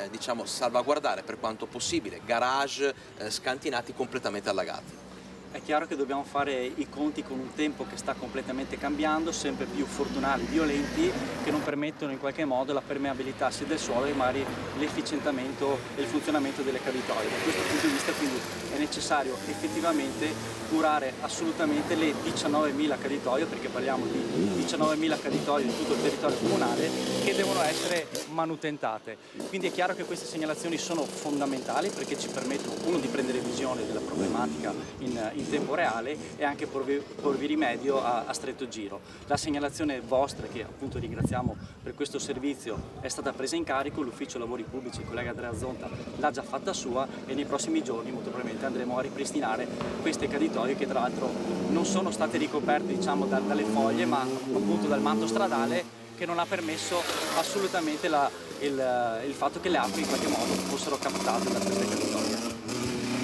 diciamo salvaguardare per quanto possibile garage scantinati completamente allagati. È chiaro che dobbiamo fare i conti con un tempo che sta completamente cambiando, sempre più fortunali, violenti, che non permettono in qualche modo la permeabilità sia del suolo e magari l'efficientamento e il funzionamento delle caditoie. Da questo punto di vista quindi è necessario effettivamente curare assolutamente le 19.000 caditoie, perché parliamo di 19.000 caditoie in tutto il territorio comunale che devono essere manutentate. Quindi è chiaro che queste segnalazioni sono fondamentali perché ci permettono, uno, di prendere visione della problematica in tempo reale e anche porvi rimedio a stretto giro. La segnalazione vostra, che appunto ringraziamo per questo servizio, è stata presa in carico, l'ufficio lavori pubblici, il collega Andrea Zonta l'ha già fatta sua e nei prossimi giorni molto probabilmente andremo a ripristinare queste caditoie che tra l'altro non sono state ricoperte diciamo dalle foglie ma appunto dal manto stradale, che non ha permesso assolutamente il fatto che le acque in qualche modo fossero captate da queste caditoie.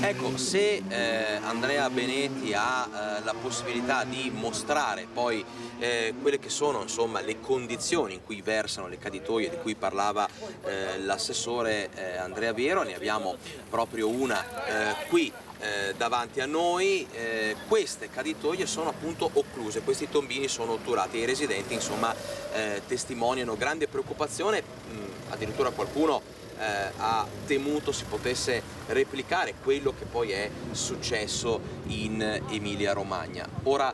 Ecco, se Andrea Benetti ha la possibilità di mostrare poi quelle che sono insomma le condizioni in cui versano le caditoie di cui parlava l'assessore Andrea Viero, ne abbiamo proprio una qui davanti a noi. Queste caditoie sono appunto occluse, questi tombini sono otturati e i residenti insomma testimoniano grande preoccupazione, addirittura qualcuno ha temuto si potesse replicare quello che poi è successo in Emilia-Romagna. Ora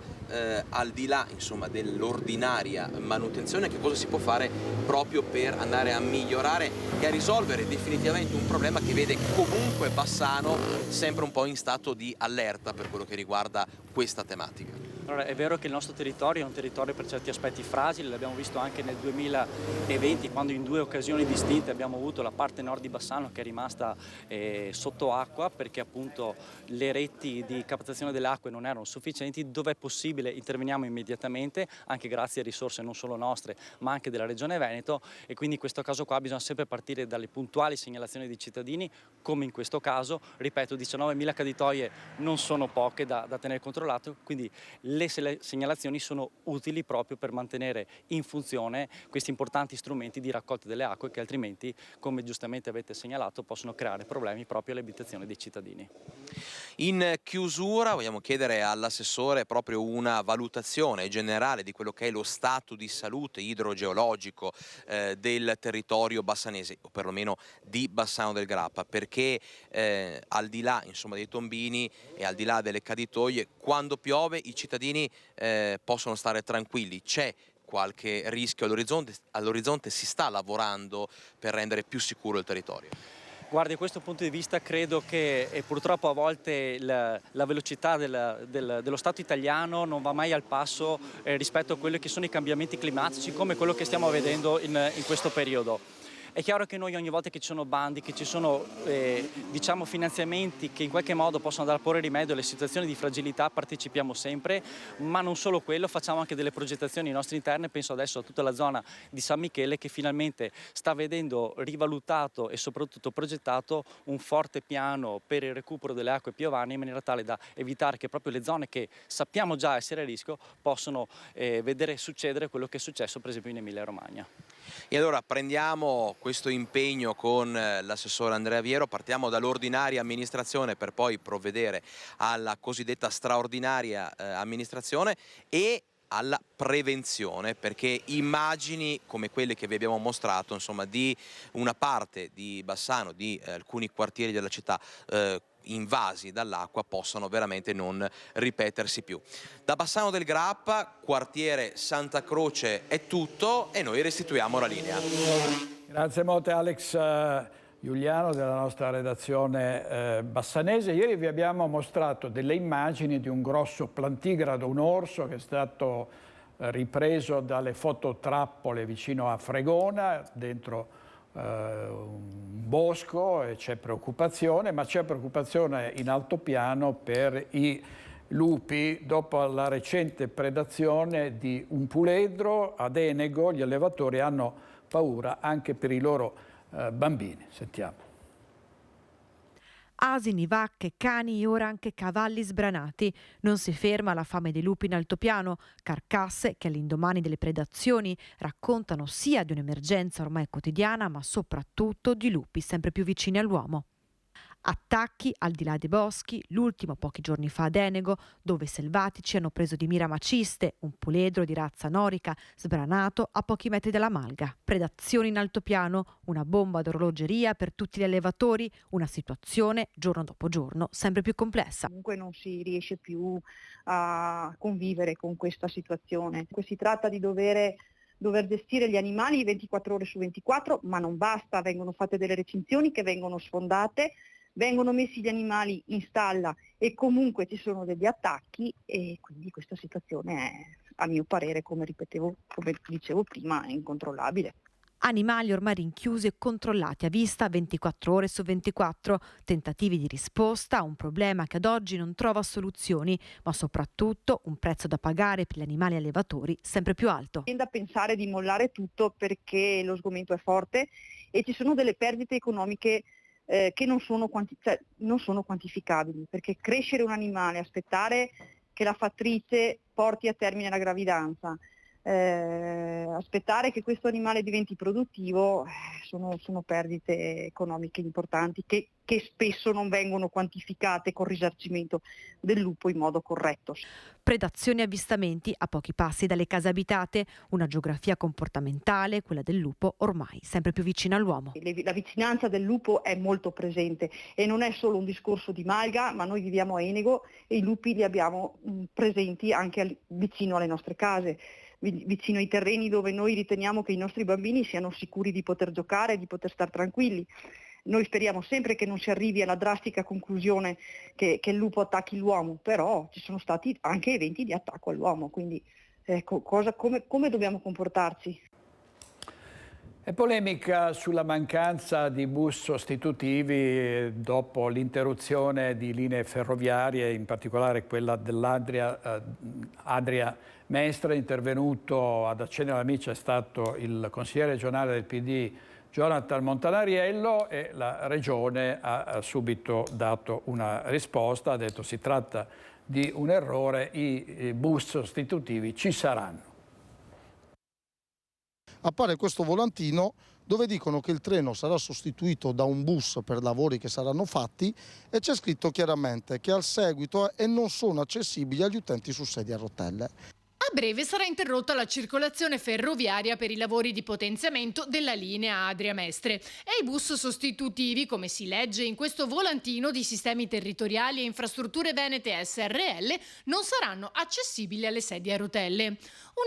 al di là insomma dell'ordinaria manutenzione, che cosa si può fare proprio per andare a migliorare e a risolvere definitivamente un problema che vede comunque Bassano sempre un po' in stato di allerta per quello che riguarda questa tematica? Allora, è vero che il nostro territorio è un territorio per certi aspetti fragile, l'abbiamo visto anche nel 2020 quando in due occasioni distinte abbiamo avuto la parte nord di Bassano che è rimasta sotto acqua perché appunto le reti di captazione delle acque non erano sufficienti. Dove è possibile interveniamo immediatamente, anche grazie a risorse non solo nostre ma anche della Regione Veneto, e quindi in questo caso qua bisogna sempre partire dalle puntuali segnalazioni dei cittadini, come in questo caso. Ripeto, 19.000 caditoie non sono poche da tenere controllato, quindi le segnalazioni sono utili proprio per mantenere in funzione questi importanti strumenti di raccolta delle acque che altrimenti, come giustamente avete segnalato, possono creare problemi proprio alle abitazioni dei cittadini. In chiusura vogliamo chiedere all'assessore proprio una valutazione generale di quello che è lo stato di salute idrogeologico del territorio bassanese, o perlomeno di Bassano del Grappa, perché al di là insomma dei tombini e al di là delle caditoie, quando piove i cittadini possono stare tranquilli. C'è qualche rischio all'orizzonte, si sta lavorando per rendere più sicuro il territorio? Guardi, da questo punto di vista credo che purtroppo a volte la velocità dello Stato italiano non va mai al passo rispetto a quelli che sono i cambiamenti climatici, come quello che stiamo vedendo in questo periodo. È chiaro che noi ogni volta che ci sono bandi, che ci sono diciamo finanziamenti che in qualche modo possono andare a porre rimedio alle situazioni di fragilità, partecipiamo sempre, ma non solo quello, facciamo anche delle progettazioni nostre interne. Penso adesso a tutta la zona di San Michele che finalmente sta vedendo rivalutato e soprattutto progettato un forte piano per il recupero delle acque piovane, in maniera tale da evitare che proprio le zone che sappiamo già essere a rischio possano vedere succedere quello che è successo per esempio in Emilia Romagna. E allora prendiamo questo impegno con l'assessore Andrea Viero, partiamo dall'ordinaria amministrazione per poi provvedere alla cosiddetta straordinaria amministrazione e alla prevenzione, perché immagini come quelle che vi abbiamo mostrato, insomma, di una parte di Bassano, di alcuni quartieri della città invasi dall'acqua, possano veramente non ripetersi più. Da Bassano del Grappa, quartiere Santa Croce, è tutto e noi restituiamo la linea. Grazie molte Alex Giuliano della nostra redazione bassanese. Ieri vi abbiamo mostrato delle immagini di un grosso plantigrado, un orso che è stato ripreso dalle fototrappole vicino a Fregona, dentro un bosco, e c'è preoccupazione, ma c'è preoccupazione in altopiano per i lupi dopo la recente predazione di un puledro ad Enego. Gli allevatori hanno paura anche per i loro bambini. Sentiamo. Asini, vacche, cani e ora anche cavalli sbranati. Non si ferma la fame dei lupi in altopiano, carcasse che all'indomani delle predazioni raccontano sia di un'emergenza ormai quotidiana, ma soprattutto di lupi sempre più vicini all'uomo. Attacchi al di là dei boschi, l'ultimo pochi giorni fa ad Enego, dove i selvatici hanno preso di mira Maciste, un puledro di razza norica sbranato a pochi metri dalla malga. Predazioni in altopiano, una bomba d'orologeria per tutti gli allevatori, una situazione giorno dopo giorno sempre più complessa. Comunque non si riesce più a convivere con questa situazione. Si tratta di dover gestire gli animali 24 ore su 24, ma non basta, vengono fatte delle recinzioni che vengono sfondate, vengono messi gli animali in stalla e comunque ci sono degli attacchi, e quindi questa situazione è, a mio parere, come dicevo prima, è incontrollabile. Animali ormai rinchiusi e controllati a vista 24 ore su 24, tentativi di risposta a un problema che ad oggi non trova soluzioni, ma soprattutto un prezzo da pagare per gli animali allevatori sempre più alto. Viene da pensare di mollare tutto perché lo sgomento è forte e ci sono delle perdite economiche che non sono quantificabili, perché crescere un animale, aspettare che la fattrice porti a termine la gravidanza, aspettare che questo animale diventi produttivo, sono perdite economiche importanti che spesso non vengono quantificate col risarcimento del lupo in modo corretto. Predazioni e avvistamenti a pochi passi dalle case abitate, una geografia comportamentale, quella del lupo, ormai sempre più vicina all'uomo. La vicinanza del lupo è molto presente e non è solo un discorso di malga, ma noi viviamo a Enego e i lupi li abbiamo presenti anche vicino alle nostre case, vicino ai terreni dove noi riteniamo che i nostri bambini siano sicuri di poter giocare, di poter stare tranquilli. Noi speriamo sempre che non si arrivi alla drastica conclusione che il lupo attacchi l'uomo, però ci sono stati anche eventi di attacco all'uomo, quindi come dobbiamo comportarci? È polemica sulla mancanza di bus sostitutivi dopo l'interruzione di linee ferroviarie, in particolare quella dell'Adria Mestre. Intervenuto ad accendere la miccia è stato il consigliere regionale del PD Jonathan Montanariello, e la Regione ha subito dato una risposta, ha detto si tratta di un errore, i bus sostitutivi ci saranno. Appare questo volantino dove dicono che il treno sarà sostituito da un bus per lavori che saranno fatti, e c'è scritto chiaramente che al seguito non sono accessibili agli utenti su sedia a rotelle. A breve sarà interrotta la circolazione ferroviaria per i lavori di potenziamento della linea Adria Mestre e i bus sostitutivi, come si legge in questo volantino di Sistemi Territoriali e Infrastrutture Venete SRL, non saranno accessibili alle sedie a rotelle.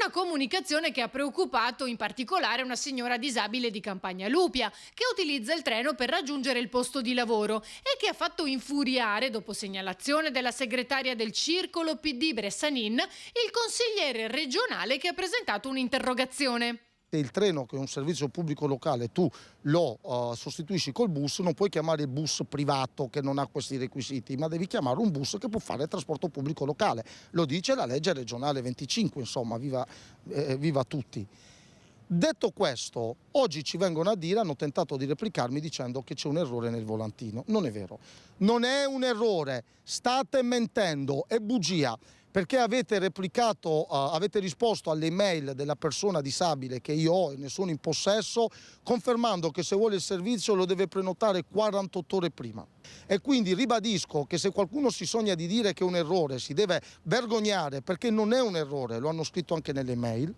Una comunicazione che ha preoccupato in particolare una signora disabile di Campagna Lupia, che utilizza il treno per raggiungere il posto di lavoro e che ha fatto infuriare, dopo segnalazione della segretaria del Circolo PD Bressanin, il consigliere regionale che ha presentato un'interrogazione. Se il treno, che è un servizio pubblico locale, tu lo sostituisci col bus, non puoi chiamare il bus privato che non ha questi requisiti, ma devi chiamare un bus che può fare trasporto pubblico locale. Lo dice la legge regionale 25, insomma, viva tutti. Detto questo, oggi ci vengono a dire, hanno tentato di replicarmi dicendo che c'è un errore nel volantino. Non è vero, non è un errore, state mentendo, è bugia. perché avete replicato, avete risposto alle email della persona disabile che io ho e ne sono in possesso, confermando che se vuole il servizio lo deve prenotare 48 ore prima. E quindi ribadisco che se qualcuno si sogna di dire che è un errore si deve vergognare, perché non è un errore, lo hanno scritto anche nelle mail.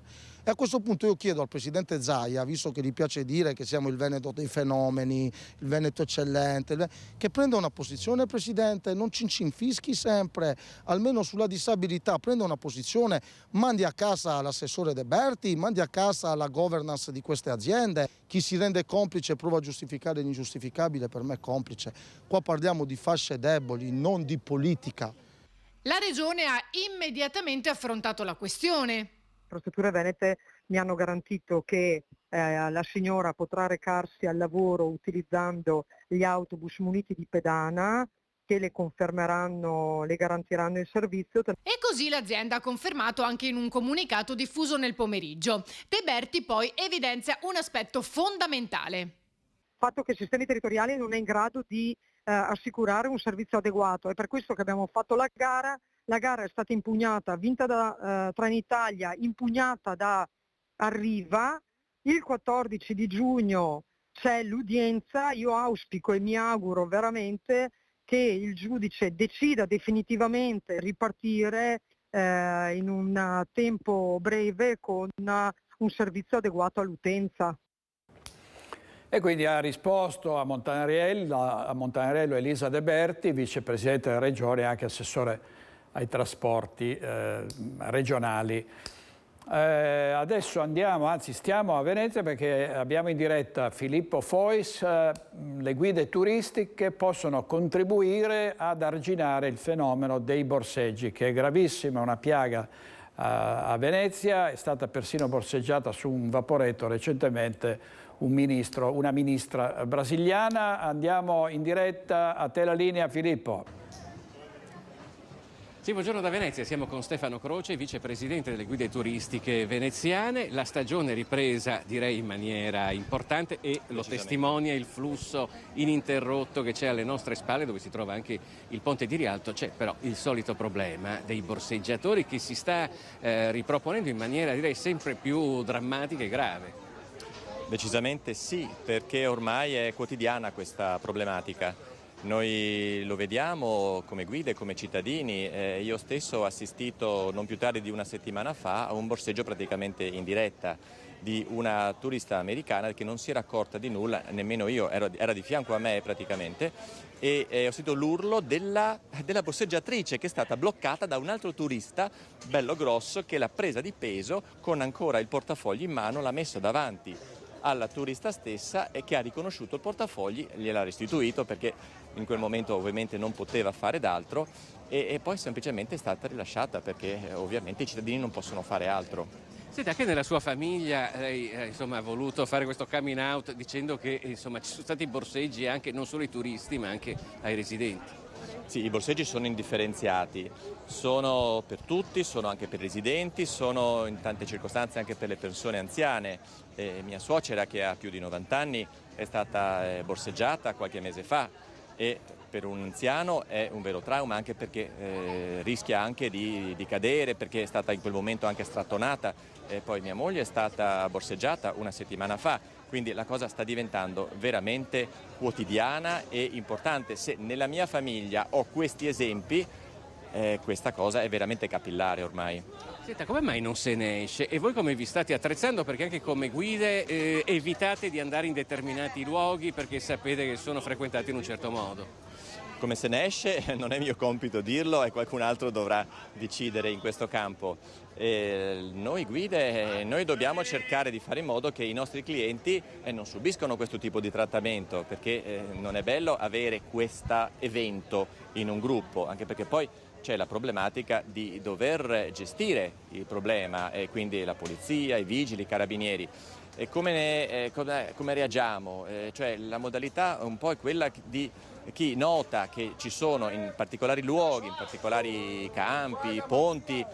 E a questo punto io chiedo al Presidente Zaia, visto che gli piace dire che siamo il Veneto dei fenomeni, il Veneto eccellente, che prenda una posizione, Presidente, non ci infischi sempre, almeno sulla disabilità, prenda una posizione, mandi a casa l'assessore De Berti, mandi a casa la governance di queste aziende. Chi si rende complice e prova a giustificare l'ingiustificabile per me è complice. Qua parliamo di fasce deboli, non di politica. La Regione ha immediatamente affrontato la questione. Prefetture venete mi hanno garantito che la signora potrà recarsi al lavoro utilizzando gli autobus muniti di pedana, che le garantiranno il servizio. E così l'azienda ha confermato anche in un comunicato diffuso nel pomeriggio. De Berti poi evidenzia un aspetto fondamentale. Il fatto che il sistema territoriale non è in grado di assicurare un servizio adeguato, è per questo che abbiamo fatto la gara. La gara è stata impugnata, vinta da Trenitalia, impugnata da Arriva. Il 14 di giugno c'è l'udienza. Io auspico e mi auguro veramente che il giudice decida definitivamente ripartire in un tempo breve con un servizio adeguato all'utenza. E quindi ha risposto a Montanarello Elisa De Berti, vicepresidente della Regione e anche assessore ai trasporti regionali. Adesso stiamo a Venezia perché abbiamo in diretta Filippo Fois. Le guide turistiche possono contribuire ad arginare il fenomeno dei borseggi, che è gravissimo, è una piaga a Venezia, è stata persino borseggiata su un vaporetto recentemente una ministra brasiliana. Andiamo in diretta, a te la linea Filippo. Sì, buongiorno da Venezia, siamo con Stefano Croce, vicepresidente delle guide turistiche veneziane. La stagione è ripresa, direi, in maniera importante e lo testimonia il flusso ininterrotto che c'è alle nostre spalle, dove si trova anche il ponte di Rialto. C'è però il solito problema dei borseggiatori che si sta riproponendo in maniera, direi, sempre più drammatica e grave. Decisamente sì, perché ormai è quotidiana questa problematica. Noi lo vediamo come guide, come cittadini. Io stesso ho assistito non più tardi di una settimana fa a un borseggio praticamente in diretta di una turista americana che non si era accorta di nulla, nemmeno io, era di fianco a me praticamente, e ho sentito l'urlo della borseggiatrice che è stata bloccata da un altro turista bello grosso che l'ha presa di peso con ancora il portafogli in mano, l'ha messo davanti alla turista stessa e che ha riconosciuto il portafogli, gliel'ha restituito perché in quel momento ovviamente non poteva fare d'altro e poi semplicemente è stata rilasciata perché ovviamente i cittadini non possono fare altro. Senta, anche nella sua famiglia lei ha voluto fare questo coming out dicendo che ci sono stati borseggi anche non solo ai turisti ma anche ai residenti. Sì, i borseggi sono indifferenziati, sono per tutti, sono anche per i residenti, sono in tante circostanze anche per le persone anziane. Mia suocera, che ha più di 90 anni, è stata borseggiata qualche mese fa e per un anziano è un vero trauma, anche perché rischia anche di cadere, perché è stata in quel momento anche strattonata. Poi mia moglie è stata borseggiata una settimana fa, quindi la cosa sta diventando veramente quotidiana e importante. Se nella mia famiglia ho questi esempi, questa cosa è veramente capillare ormai. Senta, come mai non se ne esce? E voi come vi state attrezzando? Perché anche come guide evitate di andare in determinati luoghi perché sapete che sono frequentati in un certo modo. Come se ne esce non è mio compito dirlo e qualcun altro dovrà decidere in questo campo. Noi guide, noi dobbiamo cercare di fare in modo che i nostri clienti non subiscano questo tipo di trattamento, perché non è bello avere questo evento in un gruppo, anche perché poi c'è la problematica di dover gestire il problema, e quindi la polizia, i vigili, i carabinieri. E come reagiamo? Cioè, la modalità un po' è quella di chi nota che ci sono in particolari luoghi, in particolari campi, ponti,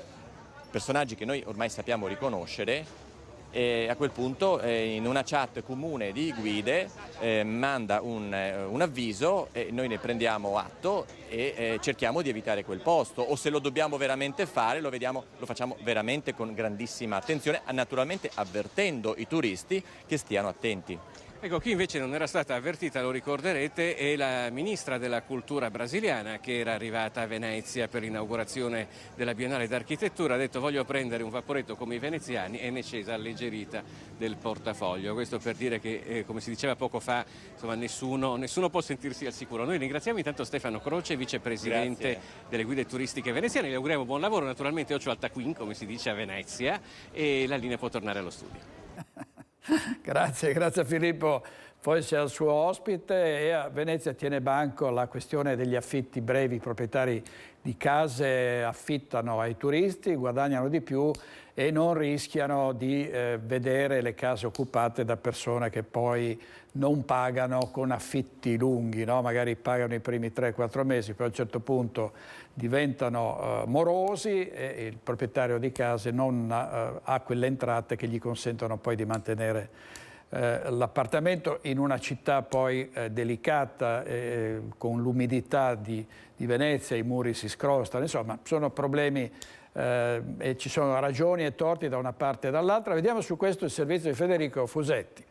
personaggi che noi ormai sappiamo riconoscere, e a quel punto in una chat comune di guide manda un avviso e noi ne prendiamo atto e cerchiamo di evitare quel posto, o se lo dobbiamo veramente fare lo facciamo veramente con grandissima attenzione, naturalmente avvertendo i turisti che stiano attenti. Ecco, chi invece non era stata avvertita, lo ricorderete, è la ministra della cultura brasiliana che era arrivata a Venezia per l'inaugurazione della Biennale d'Architettura. Ha detto voglio prendere un vaporetto come i veneziani e ne è scesa alleggerita del portafoglio. Questo per dire che, come si diceva poco fa, insomma, nessuno può sentirsi al sicuro. Noi ringraziamo intanto Stefano Croce, vicepresidente delle guide turistiche veneziane. Gli auguriamo buon lavoro, naturalmente occhio al taccuin, come si dice a Venezia, e la linea può tornare allo studio. Grazie Filippo. Poi c'è il suo ospite e a Venezia tiene banco la questione degli affitti brevi. I proprietari di case affittano ai turisti, guadagnano di più e non rischiano di vedere le case occupate da persone che poi non pagano con affitti lunghi, no? Magari pagano i primi 3-4 mesi, poi a un certo punto diventano morosi e il proprietario di case non ha quelle entrate che gli consentono poi di mantenere l'appartamento in una città poi delicata, con l'umidità di Venezia, i muri si scrostano, insomma sono problemi e ci sono ragioni e torti da una parte e dall'altra. Vediamo su questo il servizio di Federico Fusetti.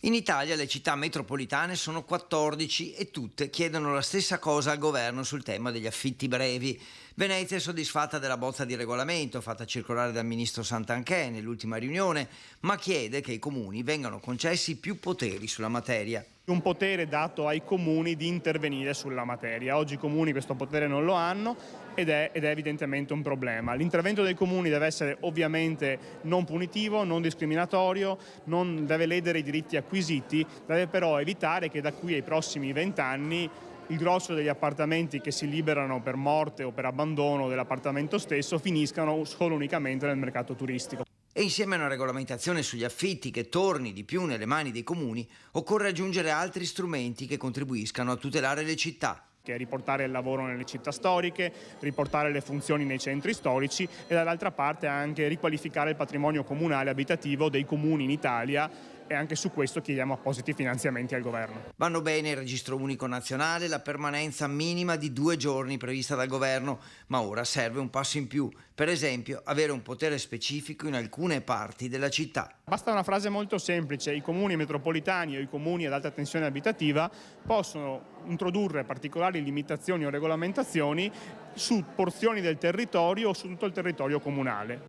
In Italia le città metropolitane sono 14 e tutte chiedono la stessa cosa al governo sul tema degli affitti brevi. Venezia è soddisfatta della bozza di regolamento fatta circolare dal ministro Santanchè nell'ultima riunione, ma chiede che ai comuni vengano concessi più poteri sulla materia. Un potere dato ai comuni di intervenire sulla materia. Oggi i comuni questo potere non lo hanno ed è evidentemente un problema. L'intervento dei comuni deve essere ovviamente non punitivo, non discriminatorio, non deve ledere i diritti acquisiti, deve però evitare che da qui ai prossimi 20 anni il grosso degli appartamenti che si liberano per morte o per abbandono dell'appartamento stesso finiscano solo unicamente nel mercato turistico. E insieme a una regolamentazione sugli affitti che torni di più nelle mani dei comuni, occorre aggiungere altri strumenti che contribuiscano a tutelare le città. Che è riportare il lavoro nelle città storiche, riportare le funzioni nei centri storici e dall'altra parte anche riqualificare il patrimonio comunale abitativo dei comuni in Italia, e anche su questo chiediamo appositi finanziamenti al governo. Vanno bene il registro unico nazionale, la permanenza minima di 2 giorni prevista dal governo, ma ora serve un passo in più, per esempio avere un potere specifico in alcune parti della città. Basta una frase molto semplice: i comuni metropolitani o i comuni ad alta tensione abitativa possono introdurre particolari limitazioni o regolamentazioni su porzioni del territorio o su tutto il territorio comunale.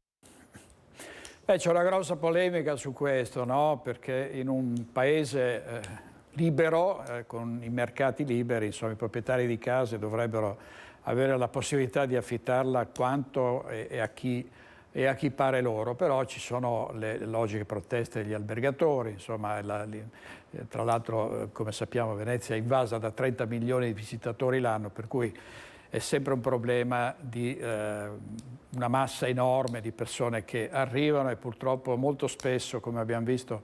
C'è una grossa polemica su questo, no? Perché in un paese libero, con i mercati liberi, insomma, i proprietari di case dovrebbero avere la possibilità di affittarla quanto e a chi pare loro, però ci sono le logiche proteste degli albergatori, insomma, tra l'altro come sappiamo Venezia è invasa da 30 milioni di visitatori l'anno, per cui è sempre un problema di una massa enorme di persone che arrivano e purtroppo molto spesso, come abbiamo visto,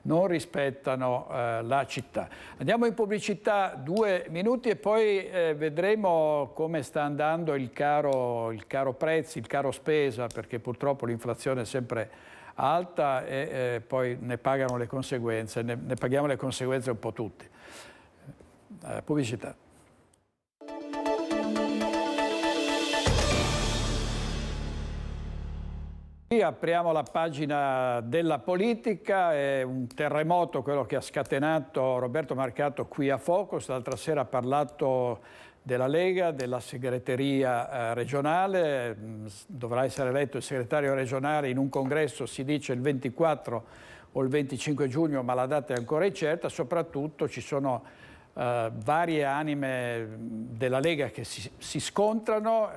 non rispettano la città. Andiamo in pubblicità 2 minuti e poi vedremo come sta andando il caro prezzi, il caro spesa, perché purtroppo l'inflazione è sempre alta e poi ne pagano le conseguenze, ne paghiamo le conseguenze un po' tutti. Pubblicità. Apriamo la pagina della politica, è un terremoto quello che ha scatenato Roberto Marcato qui a Focus. L'altra sera ha parlato della Lega, della segreteria regionale, dovrà essere eletto il segretario regionale in un congresso, si dice il 24 o il 25 giugno, ma la data è ancora incerta. Soprattutto ci sono varie anime della Lega che si scontrano.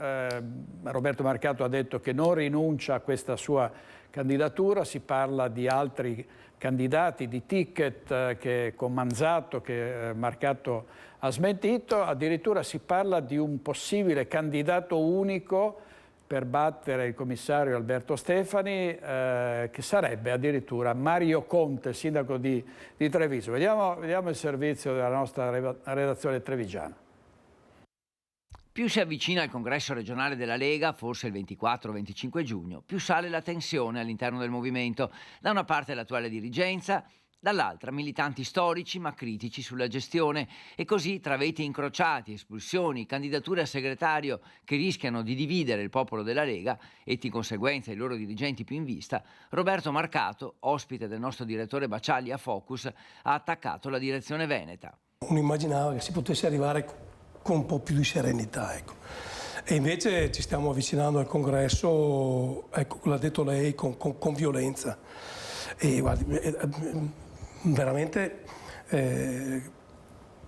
Roberto Marcato ha detto che non rinuncia a questa sua candidatura, si parla di altri candidati, di ticket che con Manzato che Marcato ha smentito, addirittura si parla di un possibile candidato unico per battere il commissario Alberto Stefani, che sarebbe addirittura Mario Conte, sindaco di Treviso. Vediamo il servizio della nostra redazione trevigiana. Più si avvicina al congresso regionale della Lega, forse il 24-25 giugno, più sale la tensione all'interno del movimento. Da una parte l'attuale dirigenza, dall'altra militanti storici ma critici sulla gestione, e così tra veti incrociati, espulsioni, candidature a segretario che rischiano di dividere il popolo della Lega e di conseguenza i loro dirigenti più in vista, Roberto Marcato, ospite del nostro direttore Bacialli a Focus, ha attaccato la direzione veneta. Uno immaginava che si potesse arrivare con un po' più di serenità, ecco. E invece ci stiamo avvicinando al congresso, ecco, l'ha detto lei, con violenza. E guardi, veramente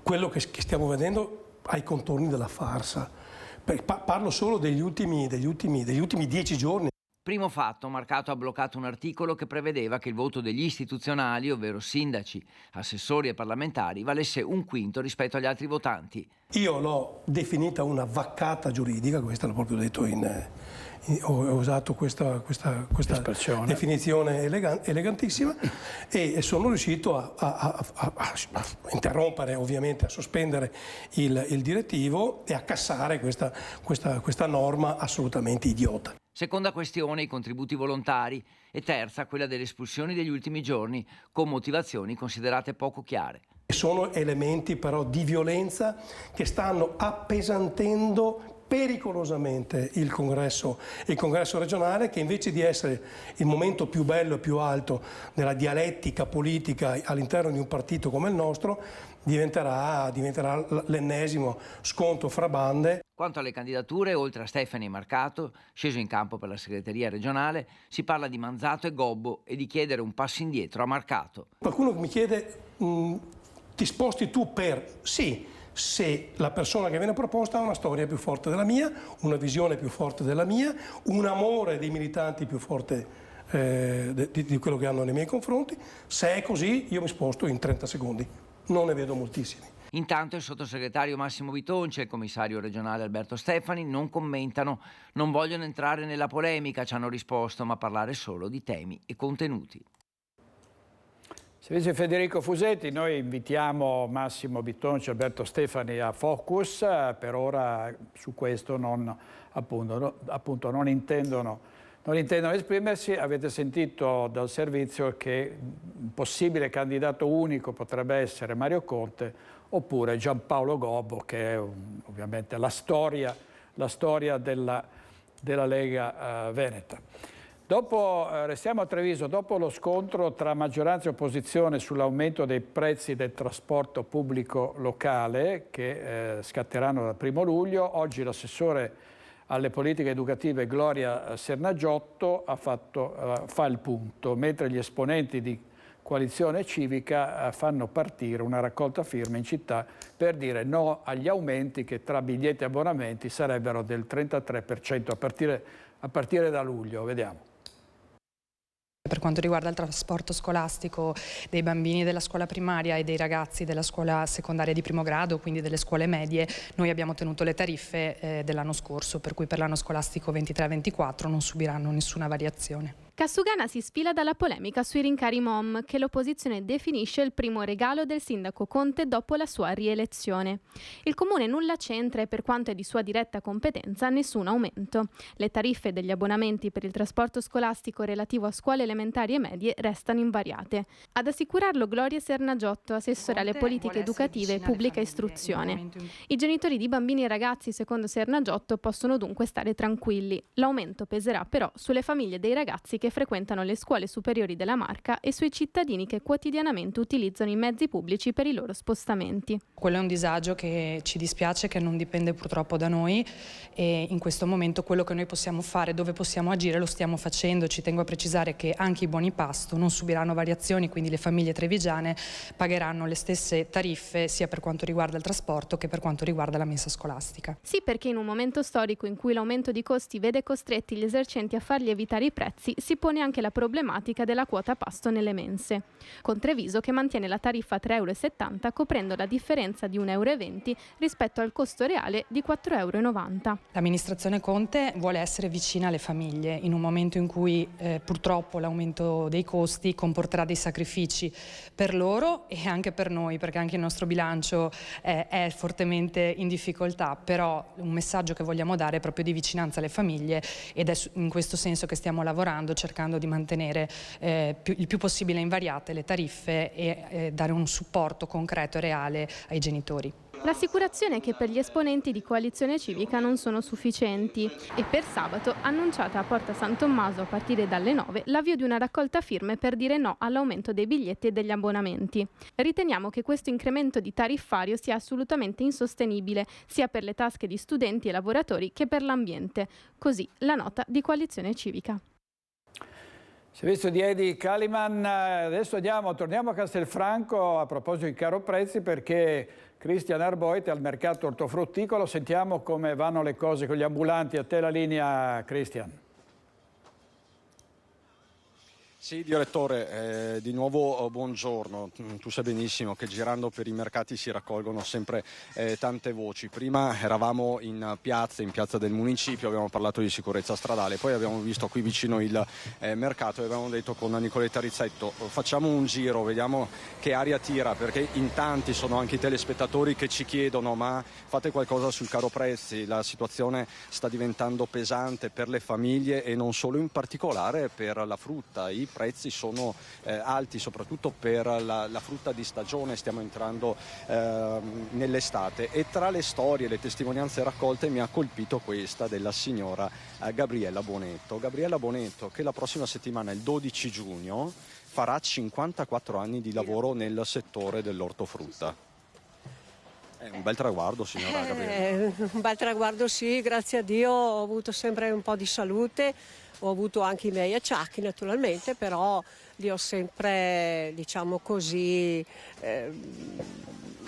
quello che stiamo vedendo ha i contorni della farsa. Parlo solo degli ultimi 10 giorni. Primo fatto, Marcato ha bloccato un articolo che prevedeva che il voto degli istituzionali, ovvero sindaci, assessori e parlamentari, valesse 1/5 rispetto agli altri votanti. Io l'ho definita una vaccata giuridica, questa l'ho proprio detto ho usato questa definizione elegantissima, e sono riuscito a interrompere, ovviamente, a sospendere il direttivo e a cassare questa norma assolutamente idiota. Seconda questione, i contributi volontari, e terza, quella delle espulsioni degli ultimi giorni, con motivazioni considerate poco chiare. Sono elementi però di violenza che stanno appesantendo pericolosamente il congresso regionale, che invece di essere il momento più bello e più alto della dialettica politica all'interno di un partito come il nostro, diventerà l'ennesimo scontro fra bande. Quanto alle candidature, oltre a Stefani e Marcato, sceso in campo per la segreteria regionale, si parla di Manzato e Gobbo e di chiedere un passo indietro a Marcato. Qualcuno mi chiede, ti sposti tu per sì, se la persona che viene proposta ha una storia più forte della mia, una visione più forte della mia, un amore dei militanti più forte di quello che hanno nei miei confronti. Se è così, io mi sposto in 30 secondi. Non ne vedo moltissimi. Intanto il sottosegretario Massimo Bitonci e il commissario regionale Alberto Stefani non commentano, non vogliono entrare nella polemica, ci hanno risposto, ma parlare solo di temi e contenuti. Servizio Federico Fusetti, noi invitiamo Massimo Bitonci e Alberto Stefani a Focus, per ora su questo non intendono esprimersi. Avete sentito dal servizio che un possibile candidato unico potrebbe essere Mario Conte oppure Giampaolo Gobbo, che è ovviamente la storia della Lega Veneta. Restiamo a Treviso. Dopo lo scontro tra maggioranza e opposizione sull'aumento dei prezzi del trasporto pubblico locale, che scatteranno dal 1° luglio, oggi l'assessore alle politiche educative Gloria Sernagiotto fa il punto, mentre gli esponenti di Coalizione Civica fanno partire una raccolta firme in città per dire no agli aumenti che tra biglietti e abbonamenti sarebbero del 33% a partire da luglio. Vediamo. Per quanto riguarda il trasporto scolastico dei bambini della scuola primaria e dei ragazzi della scuola secondaria di primo grado, quindi delle scuole medie, noi abbiamo tenuto le tariffe dell'anno scorso, per cui per l'anno scolastico 23-24 non subiranno nessuna variazione. Cassugana si sfila dalla polemica sui rincari MOM, che l'opposizione definisce il primo regalo del sindaco Conte dopo la sua rielezione. Il comune nulla c'entra e, per quanto è di sua diretta competenza, nessun aumento. Le tariffe degli abbonamenti per il trasporto scolastico relativo a scuole elementari e medie restano invariate. Ad assicurarlo Gloria Sernagiotto, assessore alle politiche educative e pubblica istruzione. I genitori di bambini e ragazzi, secondo Sernagiotto, possono dunque stare tranquilli. L'aumento peserà però sulle famiglie dei ragazzi che frequentano le scuole superiori della Marca e sui cittadini che quotidianamente utilizzano i mezzi pubblici per i loro spostamenti. Quello è un disagio che ci dispiace, che non dipende purtroppo da noi, e in questo momento quello che noi possiamo fare, dove possiamo agire, lo stiamo facendo. Ci tengo a precisare che anche i buoni pasto non subiranno variazioni, quindi le famiglie trevigiane pagheranno le stesse tariffe sia per quanto riguarda il trasporto che per quanto riguarda la mensa scolastica. Sì, perché in un momento storico in cui l'aumento di costi vede costretti gli esercenti a far lievitare i prezzi, si si pone anche la problematica della quota pasto nelle mense, con Treviso che mantiene la tariffa a 3,70 € coprendo la differenza di 1,20 € rispetto al costo reale di 4,90 €. L'amministrazione Conte vuole essere vicina alle famiglie in un momento in cui purtroppo l'aumento dei costi comporterà dei sacrifici per loro e anche per noi, perché anche il nostro bilancio è fortemente in difficoltà, però un messaggio che vogliamo dare è proprio di vicinanza alle famiglie ed è in questo senso che stiamo lavorando, cercando di mantenere il più possibile invariate le tariffe e dare un supporto concreto e reale ai genitori. L'assicurazione è che per gli esponenti di Coalizione Civica non sono sufficienti e per sabato, annunciata a Porta San Tommaso a partire dalle 9, l'avvio di una raccolta firme per dire no all'aumento dei biglietti e degli abbonamenti. Riteniamo che questo incremento di tariffario sia assolutamente insostenibile, sia per le tasche di studenti e lavoratori che per l'ambiente. Così la nota di Coalizione Civica. Servizio di Edi Kaliman, adesso torniamo a Castelfranco a proposito di caro prezzi perché Cristian Arboit al mercato ortofrutticolo, sentiamo come vanno le cose con gli ambulanti. A te la linea, Cristian. Sì, direttore, di nuovo buongiorno. Tu sai benissimo che girando per i mercati si raccolgono sempre tante voci. Prima eravamo in piazza del municipio, abbiamo parlato di sicurezza stradale, poi abbiamo visto qui vicino il mercato e abbiamo detto con Nicoletta Rizzetto facciamo un giro, vediamo che aria tira, perché in tanti sono anche i telespettatori che ci chiedono ma fate qualcosa sul caro prezzi, la situazione sta diventando pesante per le famiglie e non solo, in particolare per la frutta. I prezzi sono alti soprattutto per la frutta di stagione, stiamo entrando nell'estate e tra le storie, le testimonianze raccolte mi ha colpito questa della signora Gabriella Bonetto. Gabriella Bonetto che la prossima settimana, il 12 giugno, farà 54 anni di lavoro nel settore dell'ortofrutta. È un bel traguardo, signora Gabriella. Un bel traguardo, sì, grazie a Dio ho avuto sempre un po' di salute. Ho avuto anche i miei acciacchi naturalmente, però li ho sempre, diciamo così,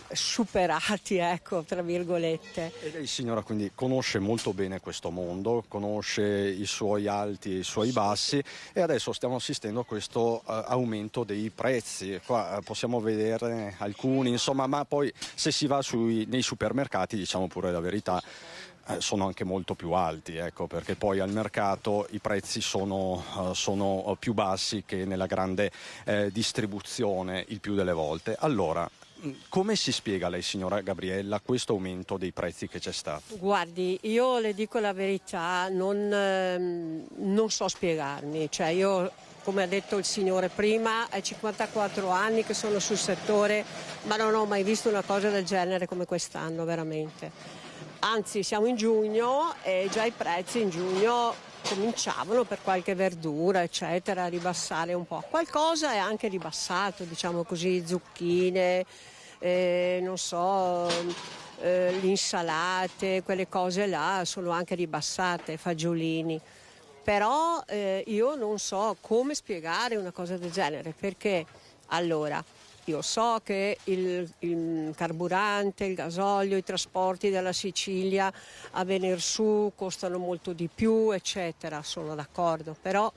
superati, ecco, tra virgolette. E lei, signora, quindi conosce molto bene questo mondo, conosce i suoi alti e i suoi bassi e adesso stiamo assistendo a questo aumento dei prezzi. Qua possiamo vedere alcuni, insomma, ma poi se si va nei supermercati, diciamo pure la verità, sono anche molto più alti, ecco, perché poi al mercato i prezzi sono più bassi che nella grande distribuzione il più delle volte. Allora, come si spiega lei, signora Gabriella, questo aumento dei prezzi che c'è stato? Guardi, io le dico la verità, non so spiegarmi, cioè io, come ha detto il signore prima, è 54 anni che sono sul settore, ma non ho mai visto una cosa del genere come quest'anno, veramente. Anzi, siamo in giugno e già i prezzi in giugno cominciavano per qualche verdura, eccetera, a ribassare un po'. Qualcosa è anche ribassato, diciamo così, zucchine, non so, le insalate, quelle cose là sono anche ribassate, fagiolini. Però io non so come spiegare una cosa del genere, perché allora io so che il carburante, il gasolio, i trasporti dalla Sicilia a venire su costano molto di più, eccetera, sono d'accordo, però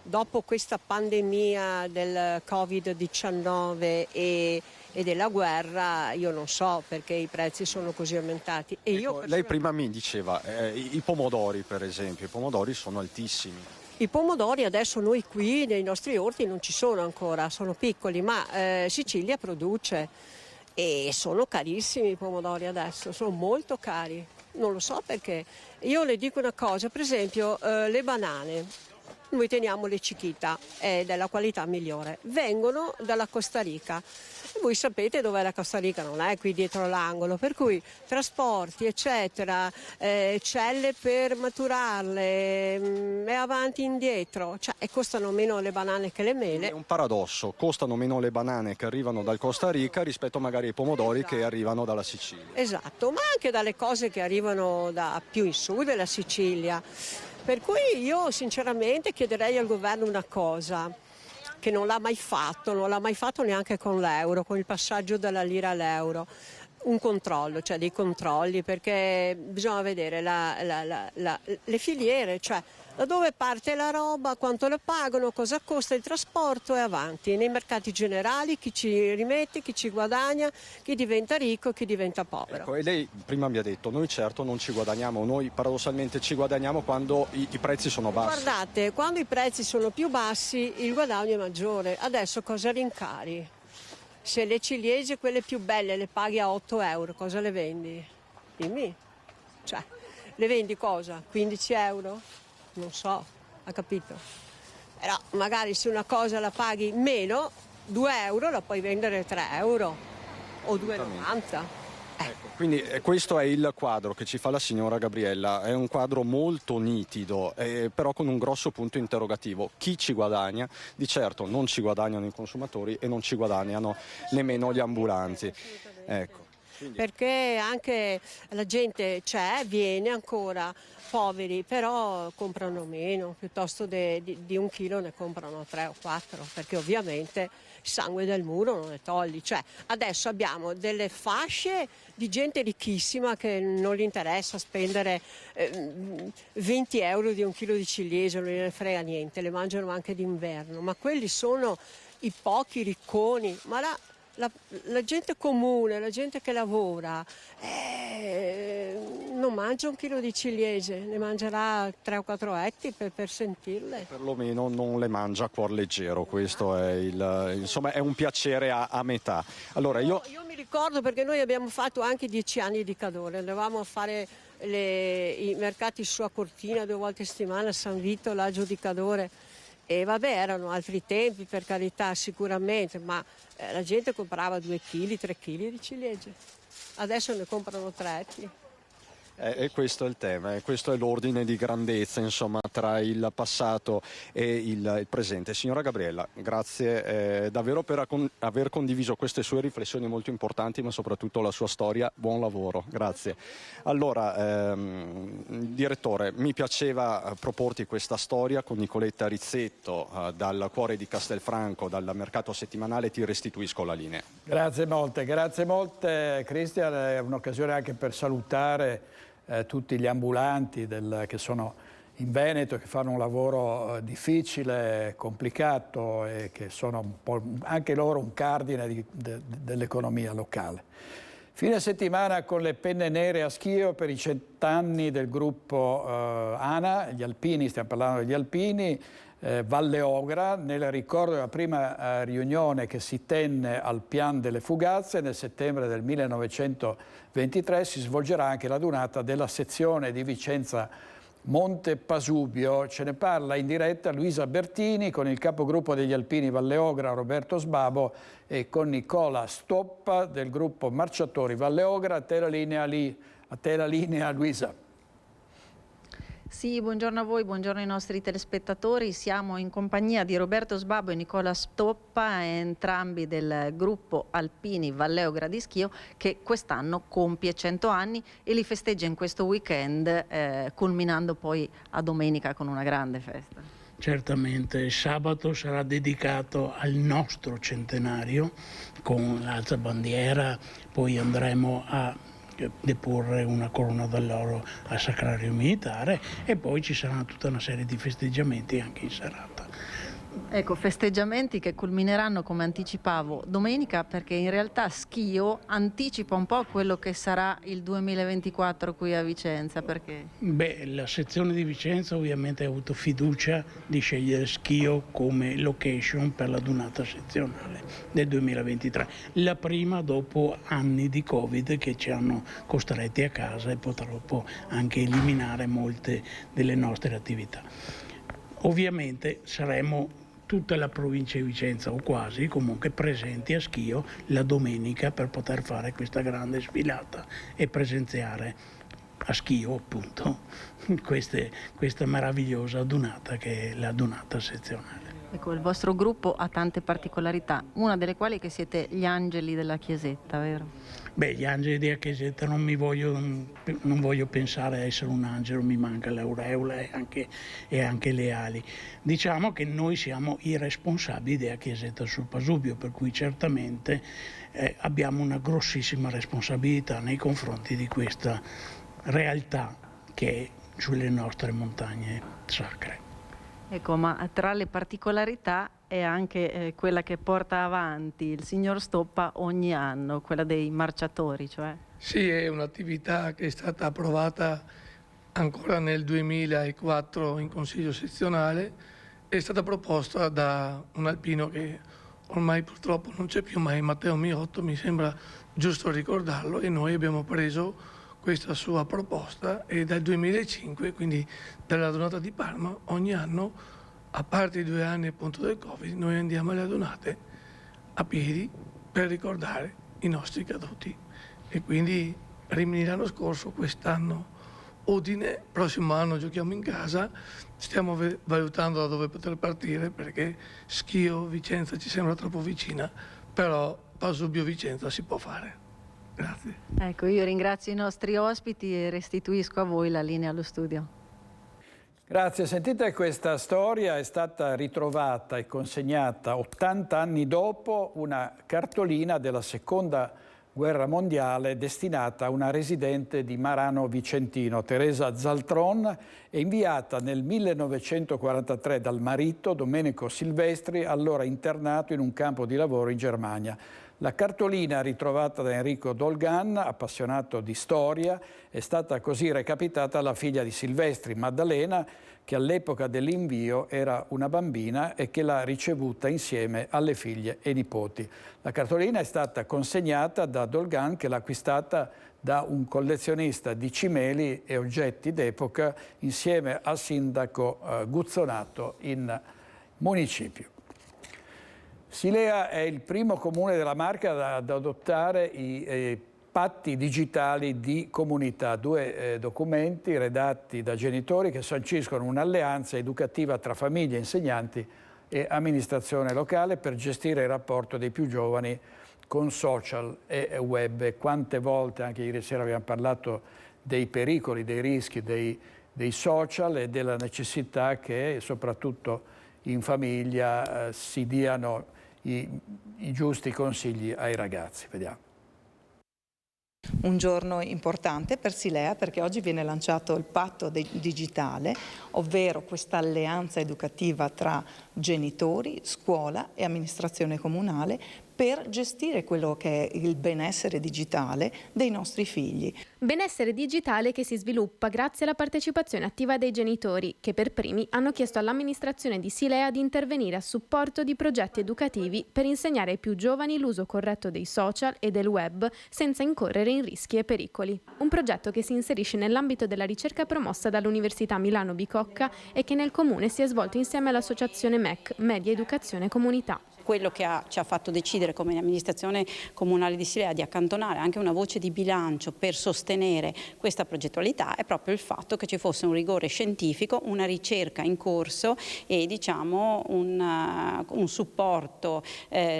dopo questa pandemia del Covid-19 e della guerra io non so perché i prezzi sono così aumentati. E io lei prima mi diceva i pomodori, per esempio, i pomodori sono altissimi. I pomodori adesso noi qui nei nostri orti non ci sono ancora, sono piccoli, ma Sicilia produce e sono carissimi i pomodori adesso, sono molto cari, non lo so perché. Io le dico una cosa, per esempio le banane, noi teniamo le Chiquita, è della qualità migliore, vengono dalla Costa Rica. Voi sapete dov'è la Costa Rica, non è qui dietro l'angolo, per cui trasporti eccetera, celle per maturarle, è avanti e indietro, cioè, e costano meno le banane che le mele. È un paradosso, costano meno le banane che arrivano dal Costa Rica rispetto magari ai pomodori che arrivano dalla Sicilia. Esatto, ma anche dalle cose che arrivano da più in su della Sicilia. Per cui io sinceramente chiederei al governo una cosa, che non l'ha mai fatto neanche con l'euro, con il passaggio dalla lira all'euro, un controllo, cioè dei controlli, perché bisogna vedere le filiere, cioè Da dove parte la roba, quanto la pagano, cosa costa il trasporto e avanti. Nei mercati generali chi ci rimette, chi ci guadagna, chi diventa ricco e chi diventa povero. Ecco, e lei prima mi ha detto, noi certo non ci guadagniamo, noi paradossalmente ci guadagniamo quando i prezzi sono bassi. Guardate, quando i prezzi sono più bassi il guadagno è maggiore. Adesso cosa rincari? Se le ciliegie, quelle più belle, le paghi a 8 euro, cosa le vendi? Dimmi. Cioè, le vendi cosa? 15 euro? Non so, ha capito? Però magari se una cosa la paghi meno, 2 euro la puoi vendere 3 euro o 2,90. Ecco, quindi questo è il quadro che ci fa la signora Gabriella, è un quadro molto nitido, però con un grosso punto interrogativo. Chi ci guadagna? Di certo non ci guadagnano i consumatori e non ci guadagnano nemmeno gli ambulanti. Ecco. Perché anche la gente viene ancora, poveri, però comprano meno, piuttosto di 1 chilo ne comprano 3 o 4, perché ovviamente il sangue del muro non ne togli. Cioè, adesso abbiamo delle fasce di gente ricchissima che non gli interessa spendere 20 euro di 1 chilo di ciliegie, non gliene frega niente, le mangiano anche d'inverno, ma quelli sono i pochi ricconi, ma la gente comune, la gente che lavora, non mangia 1 chilo di ciliegie, ne mangerà 3 o 4 etti per sentirle. Perlomeno non le mangia a cuor leggero, questo è insomma è un piacere a metà. Allora io mi ricordo, perché noi abbiamo fatto anche 10 anni di Cadore, andavamo a fare i mercati su a Cortina 2 volte a settimana, a San Vito, l'Agio di Cadore. E vabbè, erano altri tempi, per carità, sicuramente, ma la gente comprava 2 kg, 3 kg di ciliegie. Adesso ne comprano 3 etti. E questo è il tema, questo è l'ordine di grandezza, insomma, tra il passato e il presente. Signora Gabriella, grazie davvero per aver condiviso queste sue riflessioni molto importanti, ma soprattutto la sua storia. Buon lavoro, grazie. Allora, direttore, mi piaceva proporti questa storia con Nicoletta Rizzetto dal cuore di Castelfranco, dal mercato settimanale. Ti restituisco la linea. Grazie molte Cristian, è un'occasione anche per salutare tutti gli ambulanti che sono in Veneto, che fanno un lavoro difficile, complicato e che sono un po' anche loro un cardine dell'economia locale. Fine settimana con le penne nere a Schio per i 100 anni del gruppo ANA, gli alpini, stiamo parlando degli alpini, Valle Ogra, nel ricordo della prima riunione che si tenne al Pian delle Fugazze nel settembre del 1923 si svolgerà anche la donata della sezione di Vicenza Monte Pasubio. Ce ne parla in diretta Luisa Bertini con il capogruppo degli alpini Valle Ogra Roberto Sbabo e con Nicola Stoppa del gruppo Marciatori Valle Ogra. A te la linea Luisa. Sì, buongiorno a voi, buongiorno ai nostri telespettatori. Siamo in compagnia di Roberto Sbabo e Nicola Stoppa, entrambi del gruppo Alpini Valle Ogra di Schio, che quest'anno compie 100 anni e li festeggia in questo weekend, culminando poi a domenica con una grande festa. Certamente, sabato sarà dedicato al nostro centenario con l'alzabandiera, poi andremo a deporre una corona d'alloro al Sacrario Militare e poi ci saranno tutta una serie di festeggiamenti anche in serata. Ecco, festeggiamenti che culmineranno, come anticipavo, domenica, perché in realtà Schio anticipa un po' quello che sarà il 2024 qui a Vicenza. Perché? Beh, la sezione di Vicenza ovviamente ha avuto fiducia di scegliere Schio come location per la donata sezionale del 2023. La prima dopo anni di Covid che ci hanno costretti a casa e purtroppo anche eliminare molte delle nostre attività. Ovviamente saremo tutta la provincia di Vicenza o quasi comunque presenti a Schio la domenica per poter fare questa grande sfilata e presenziare a Schio appunto questa meravigliosa donata che è la donata sezionale. Ecco, il vostro gruppo ha tante particolarità, una delle quali è che siete gli angeli della chiesetta, vero? Beh, gli angeli della chiesetta non voglio pensare a essere un angelo, mi manca l'aureola e anche le ali. Diciamo che noi siamo i responsabili della chiesetta sul Pasubio, per cui certamente abbiamo una grossissima responsabilità nei confronti di questa realtà che sulle nostre montagne sacre. Ecco, ma tra le particolarità è anche quella che porta avanti il signor Stoppa ogni anno, quella dei marciatori, cioè? Sì, è un'attività che è stata approvata ancora nel 2004 in Consiglio Sezionale, è stata proposta da un alpino che ormai purtroppo non c'è più, ma è Matteo Miotto, mi sembra giusto ricordarlo, e noi abbiamo preso questa sua proposta e dal 2005, quindi dalla Adunata di Parma, ogni anno, a parte i 2 anni appunto del Covid, noi andiamo alle adunate a piedi per ricordare i nostri caduti. E quindi Rimini l'anno scorso, quest'anno Udine, prossimo anno giochiamo in casa, stiamo valutando da dove poter partire perché Schio, Vicenza ci sembra troppo vicina, però Pasubio Vicenza si può fare. Grazie. Ecco, io ringrazio i nostri ospiti e restituisco a voi la linea allo studio. Grazie, sentite, questa storia è stata ritrovata e consegnata 80 anni dopo una cartolina della Seconda Guerra Mondiale destinata a una residente di Marano Vicentino, Teresa Zaltron, e inviata nel 1943 dal marito Domenico Silvestri, allora internato in un campo di lavoro in Germania. La cartolina, ritrovata da Enrico Dolgan, appassionato di storia, è stata così recapitata alla figlia di Silvestri, Maddalena, che all'epoca dell'invio era una bambina e che l'ha ricevuta insieme alle figlie e nipoti. La cartolina è stata consegnata da Dolgan, che l'ha acquistata da un collezionista di cimeli e oggetti d'epoca insieme al sindaco Guzzonato in municipio. Silea è il primo comune della Marca ad adottare i patti digitali di comunità, 2 documenti redatti da genitori che sanciscono un'alleanza educativa tra famiglie, insegnanti e amministrazione locale per gestire il rapporto dei più giovani con social e web. E quante volte, anche ieri sera abbiamo parlato dei pericoli, dei rischi dei social e della necessità che soprattutto in famiglia si diano i giusti consigli ai ragazzi. Vediamo. Un giorno importante per Silea perché oggi viene lanciato il patto digitale, ovvero questa alleanza educativa tra genitori, scuola e amministrazione comunale per gestire quello che è il benessere digitale dei nostri figli. Benessere digitale che si sviluppa grazie alla partecipazione attiva dei genitori, che per primi hanno chiesto all'amministrazione di Silea di intervenire a supporto di progetti educativi per insegnare ai più giovani l'uso corretto dei social e del web senza incorrere in rischi e pericoli. Un progetto che si inserisce nell'ambito della ricerca promossa dall'Università Milano Bicocca e che nel comune si è svolto insieme all'associazione MEC, Media Educazione Comunità. Quello che ci ha fatto decidere come amministrazione comunale di Silea di accantonare anche una voce di bilancio per sostenere questa progettualità è proprio il fatto che ci fosse un rigore scientifico, una ricerca in corso e diciamo un supporto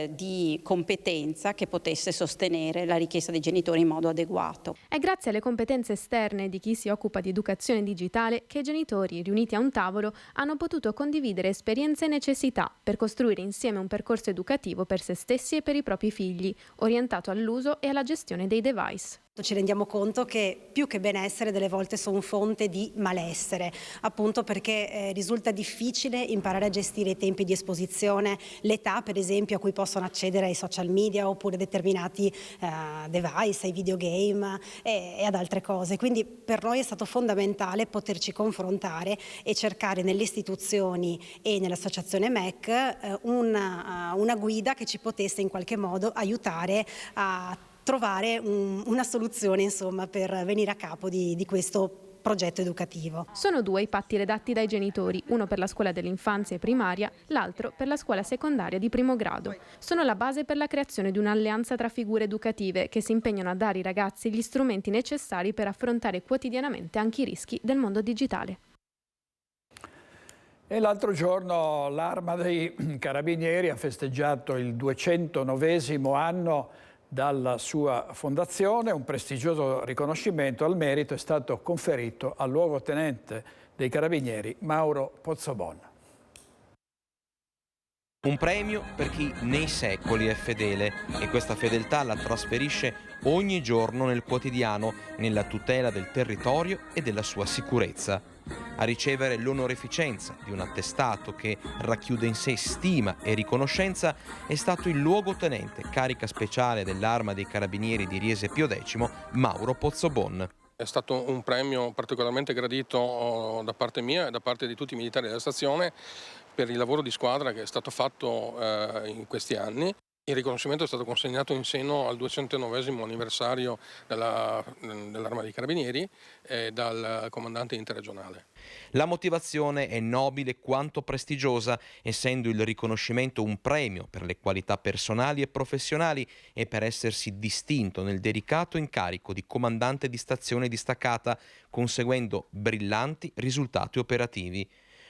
di competenza che potesse sostenere la richiesta dei genitori in modo adeguato. È grazie alle competenze esterne di chi si occupa di educazione digitale che i genitori, riuniti a un tavolo, hanno potuto condividere esperienze e necessità per costruire insieme un percorso educativo per se stessi e per i propri figli, orientato all'uso e alla gestione dei device. Ci rendiamo conto che più che benessere delle volte sono fonte di malessere, appunto perché risulta difficile imparare a gestire i tempi di esposizione, l'età per esempio a cui possono accedere ai social media oppure determinati device, ai videogame e ad altre cose. Quindi per noi è stato fondamentale poterci confrontare e cercare nelle istituzioni e nell'associazione MEC una guida che ci potesse in qualche modo aiutare a trovare una soluzione, insomma, per venire a capo di questo progetto educativo. Sono 2 i patti redatti dai genitori, uno per la scuola dell'infanzia e primaria, l'altro per la scuola secondaria di primo grado. Sono la base per la creazione di un'alleanza tra figure educative che si impegnano a dare ai ragazzi gli strumenti necessari per affrontare quotidianamente anche i rischi del mondo digitale. E l'altro giorno l'Arma dei Carabinieri ha festeggiato il 209° anno dalla sua fondazione. Un prestigioso riconoscimento al merito è stato conferito al luogotenente dei Carabinieri Mauro Pozzobon. Un premio per chi nei secoli è fedele e questa fedeltà la trasferisce ogni giorno nel quotidiano, nella tutela del territorio e della sua sicurezza. A ricevere l'onorificenza di un attestato che racchiude in sé stima e riconoscenza è stato il luogotenente carica speciale dell'Arma dei Carabinieri di Riese Pio X, Mauro Pozzobon. È stato un premio particolarmente gradito da parte mia e da parte di tutti i militari della stazione per il lavoro di squadra che è stato fatto in questi anni. Il riconoscimento è stato consegnato in seno al 209° anniversario dell'Arma dei Carabinieri dal comandante interregionale. La motivazione è nobile quanto prestigiosa, essendo il riconoscimento un premio per le qualità personali e professionali e per essersi distinto nel delicato incarico di comandante di stazione distaccata, conseguendo brillanti risultati operativi.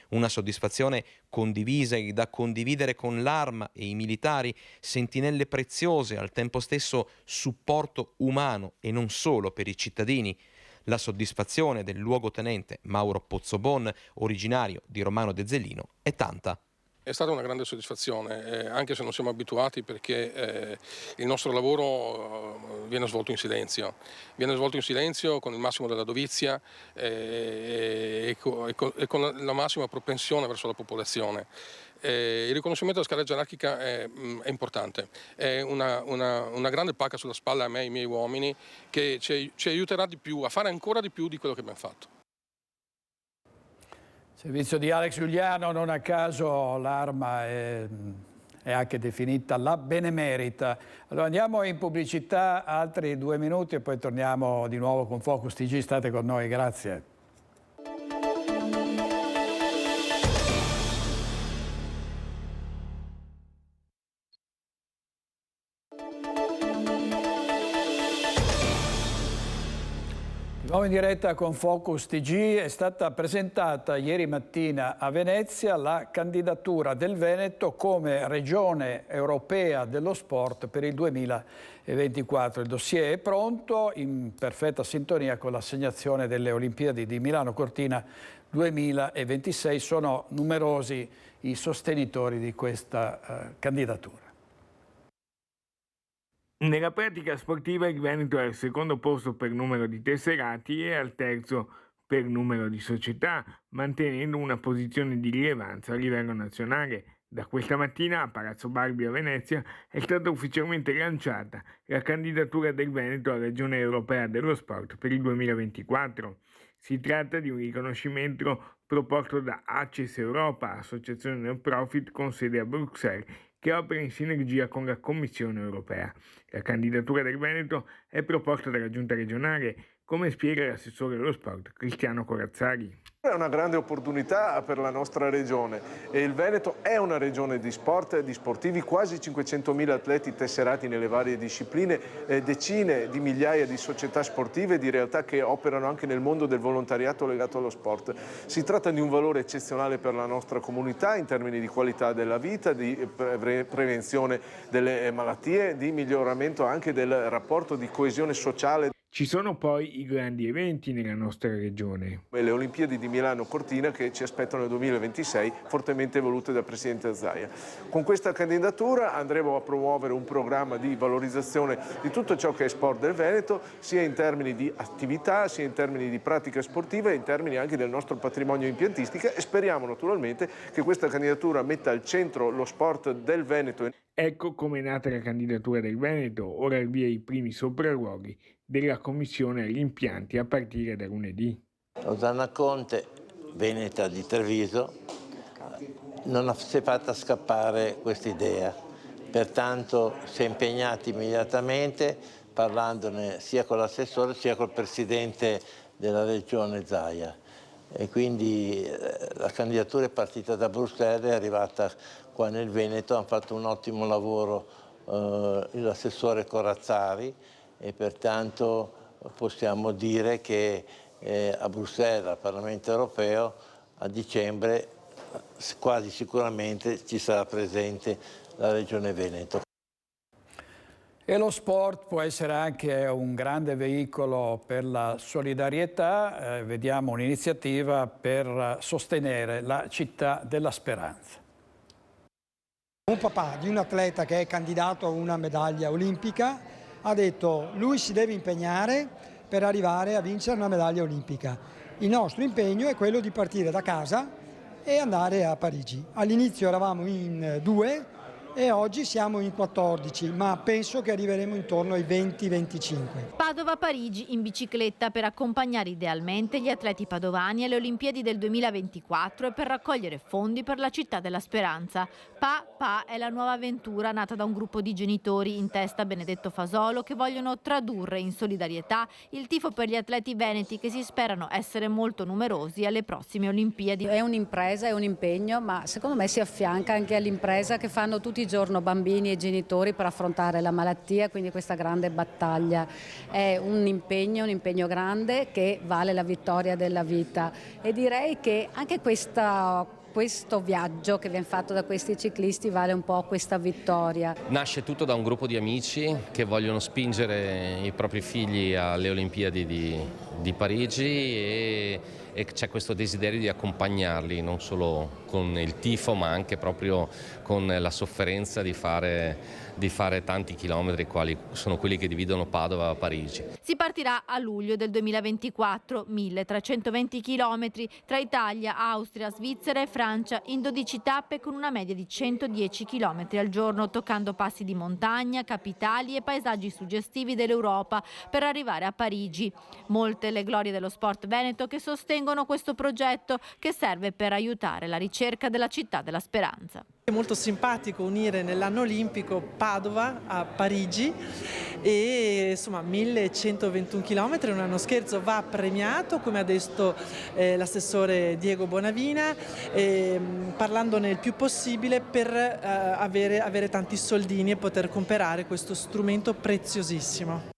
Una soddisfazione condivisa e da condividere con l'Arma e i militari, sentinelle preziose, al tempo stesso supporto umano e non solo per i cittadini. La soddisfazione del luogotenente Mauro Pozzobon, originario di Romano de Zellino, è tanta. È stata una grande soddisfazione, anche se non siamo abituati, perché il nostro lavoro viene svolto in silenzio. Viene svolto in silenzio con il massimo della dovizia e con la massima propensione verso la popolazione. Il riconoscimento della scala gerarchica è importante, è una grande pacca sulla spalla a me e ai miei uomini che ci aiuterà di più, a fare ancora di più di quello che abbiamo fatto. Servizio di Alex Giuliano, non a caso l'Arma è anche definita la Benemerita. Allora andiamo in pubblicità, altri 2 minuti e poi torniamo di nuovo con Focus TG. State con noi, grazie. Nuovo in diretta con Focus TG. È stata presentata ieri mattina a Venezia la candidatura del Veneto come regione europea dello sport per il 2024. Il dossier è pronto, in perfetta sintonia con l'assegnazione delle Olimpiadi di Milano Cortina 2026. Sono numerosi i sostenitori di questa candidatura. Nella pratica sportiva il Veneto è al secondo posto per numero di tesserati e al terzo per numero di società, mantenendo una posizione di rilevanza a livello nazionale. Da questa mattina a Palazzo Barbi a Venezia è stata ufficialmente lanciata la candidatura del Veneto alla Regione Europea dello Sport per il 2024. Si tratta di un riconoscimento proposto da ACES Europa, associazione no profit con sede a Bruxelles, che opera in sinergia con la Commissione europea. La candidatura del Veneto è proposta dalla Giunta regionale, come spiega l'assessore allo sport Cristiano Corazzari. È una grande opportunità per la nostra regione e il Veneto è una regione di sport e di sportivi, quasi 500.000 atleti tesserati nelle varie discipline, decine di migliaia di società sportive e di realtà che operano anche nel mondo del volontariato legato allo sport. Si tratta di un valore eccezionale per la nostra comunità in termini di qualità della vita, di prevenzione delle malattie, di miglioramento anche del rapporto di coesione sociale. Ci sono poi i grandi eventi nella nostra regione. Le Olimpiadi di Milano Cortina che ci aspettano nel 2026, fortemente volute dal Presidente Zaia. Con questa candidatura andremo a promuovere un programma di valorizzazione di tutto ciò che è sport del Veneto, sia in termini di attività, sia in termini di pratiche sportive, in termini anche del nostro patrimonio impiantistica e speriamo naturalmente che questa candidatura metta al centro lo sport del Veneto. Ecco come è nata la candidatura del Veneto, ora al via i primi sopralluoghi della Commissione agli impianti a partire da lunedì. Osanna Conte, veneta di Treviso, non si è fatta scappare questa idea, pertanto si è impegnati immediatamente parlandone sia con l'assessore sia col Presidente della Regione Zaia. E quindi la candidatura è partita da Bruxelles, è arrivata qua nel Veneto, hanno fatto un ottimo lavoro l'assessore Corazzari e pertanto possiamo dire che a Bruxelles, al Parlamento europeo, a dicembre quasi sicuramente ci sarà presente la Regione Veneto. E lo sport può essere anche un grande veicolo per la solidarietà. Vediamo un'iniziativa per sostenere la città della speranza. Un papà di un atleta che è candidato a una medaglia olimpica ha detto lui si deve impegnare per arrivare a vincere una medaglia olimpica. Il nostro impegno è quello di partire da casa e andare a Parigi. All'inizio eravamo in 2 e oggi siamo in 14, ma penso che arriveremo intorno ai 20-25. Padova-Parigi in bicicletta per accompagnare idealmente gli atleti padovani alle Olimpiadi del 2024 e per raccogliere fondi per la città della speranza. Pa è la nuova avventura nata da un gruppo di genitori, in testa Benedetto Fasolo, che vogliono tradurre in solidarietà il tifo per gli atleti veneti che si sperano essere molto numerosi alle prossime Olimpiadi. È un'impresa, è un impegno, ma secondo me si affianca anche all'impresa che fanno tutti i giorni bambini e genitori per affrontare la malattia, quindi questa grande battaglia è un impegno grande che vale la vittoria della vita, e direi che anche questo viaggio che viene fatto da questi ciclisti vale un po' questa vittoria. Nasce tutto da un gruppo di amici che vogliono spingere i propri figli alle Olimpiadi di Parigi e c'è questo desiderio di accompagnarli non solo con il tifo ma anche proprio con la sofferenza di fare tanti chilometri quali sono quelli che dividono Padova a Parigi. Si partirà a luglio del 2024, 1320 chilometri tra Italia, Austria, Svizzera e Francia in 12 tappe con una media di 110 chilometri al giorno, toccando passi di montagna, capitali e paesaggi suggestivi dell'Europa per arrivare a Parigi. Molte le glorie dello sport veneto che sostengono questo progetto che serve per aiutare la ricerca della città della speranza. È molto simpatico unire nell'anno olimpico Padova a Parigi e insomma 1121 km non è uno scherzo, va premiato come ha detto l'assessore Diego Bonavina, parlandone il più possibile per avere tanti soldini e poter comprare questo strumento preziosissimo.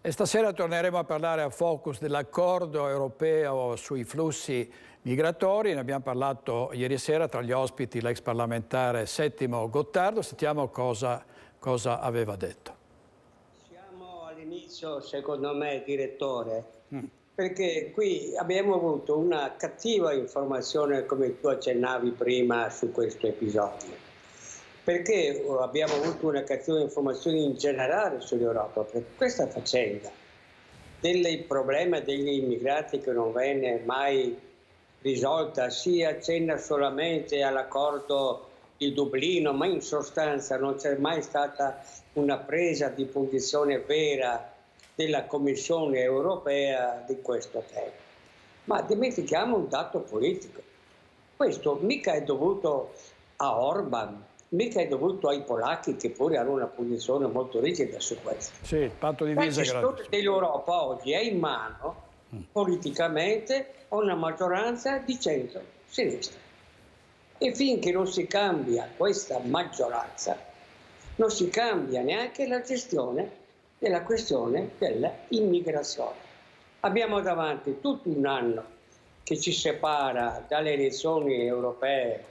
E stasera torneremo a parlare a Focus dell'accordo europeo sui flussi migratori. Ne abbiamo parlato ieri sera tra gli ospiti l'ex parlamentare Settimo Gottardo. Sentiamo cosa aveva detto. Siamo all'inizio, secondo me, direttore, perché qui abbiamo avuto una cattiva informazione, come tu accennavi prima, su questo episodio. Perché abbiamo avuto una cattiva informazione in generale sull'Europa? Perché questa faccenda del problema degli immigrati che non venne mai risolta si accenna solamente all'accordo di Dublino, ma in sostanza non c'è mai stata una presa di posizione vera della Commissione europea di questo tema. Ma dimentichiamo un dato politico. Questo mica è dovuto a Orban, mica è dovuto ai polacchi che pure hanno una posizione molto rigida su questo. Sì, il patto di La Visegrad. gestione dell'Europa oggi è in mano politicamente a una maggioranza di centro-sinistra. E finché non si cambia questa maggioranza, non si cambia neanche la gestione della questione dell'immigrazione. Abbiamo davanti tutto un anno che ci separa dalle elezioni europee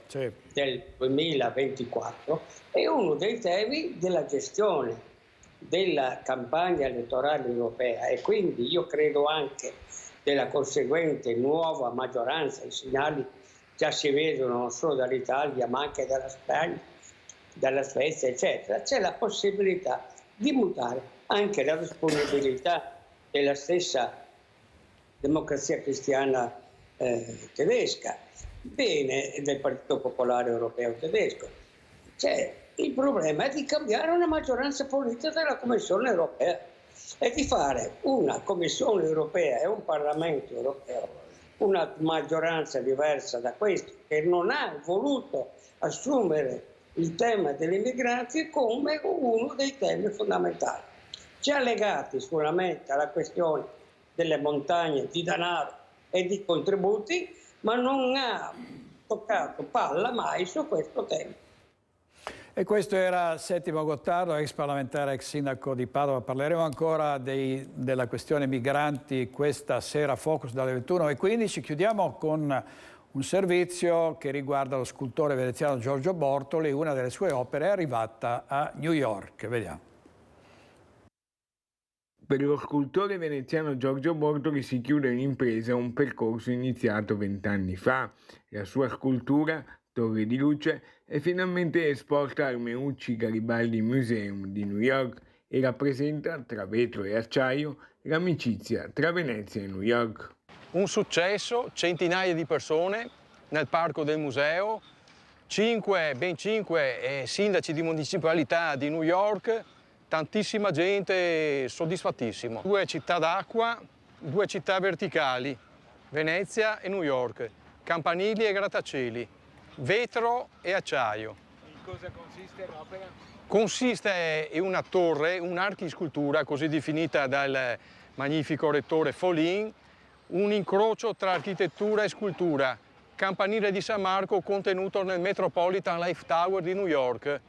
del 2024 è uno dei temi della gestione della campagna elettorale europea, e quindi io credo anche della conseguente nuova maggioranza. I segnali già si vedono non solo dall'Italia ma anche dalla Spagna, dalla Svezia, eccetera. C'è la possibilità di mutare anche la disponibilità della stessa democrazia cristiana tedesca, bene, del Partito Popolare Europeo tedesco. C'è il problema è di cambiare una maggioranza politica della Commissione Europea e di fare una Commissione Europea e un Parlamento Europeo, una maggioranza diversa da questo, che non ha voluto assumere il tema degli immigranti come uno dei temi fondamentali. Ci ha legati solamente alla questione delle montagne di denaro e di contributi, ma non ha toccato palla mai su questo tema. E questo era Settimo Gottardo, ex parlamentare, ex sindaco di Padova. Parleremo ancora della questione migranti questa sera, Focus dalle 21:15. Chiudiamo con un servizio che riguarda lo scultore veneziano Giorgio Bortoli. Una delle sue opere è arrivata a New York. Vediamo. Per lo scultore veneziano Giorgio Bortoli si chiude in impresa un percorso iniziato 20 anni fa. La sua scultura Torre di Luce è finalmente esposta al Meucci Garibaldi Museum di New York e rappresenta, tra vetro e acciaio, l'amicizia tra Venezia e New York. Un successo, centinaia di persone nel parco del museo, ben cinque sindaci di municipalità di New York, tantissima gente, soddisfattissimo. 2 città d'acqua, 2 città verticali, Venezia e New York, campanili e grattacieli, vetro e acciaio. In cosa consiste l'opera? Consiste in una torre, un'archiscultura così definita dal magnifico rettore Follin, un incrocio tra architettura e scultura, campanile di San Marco contenuto nel Metropolitan Life Tower di New York.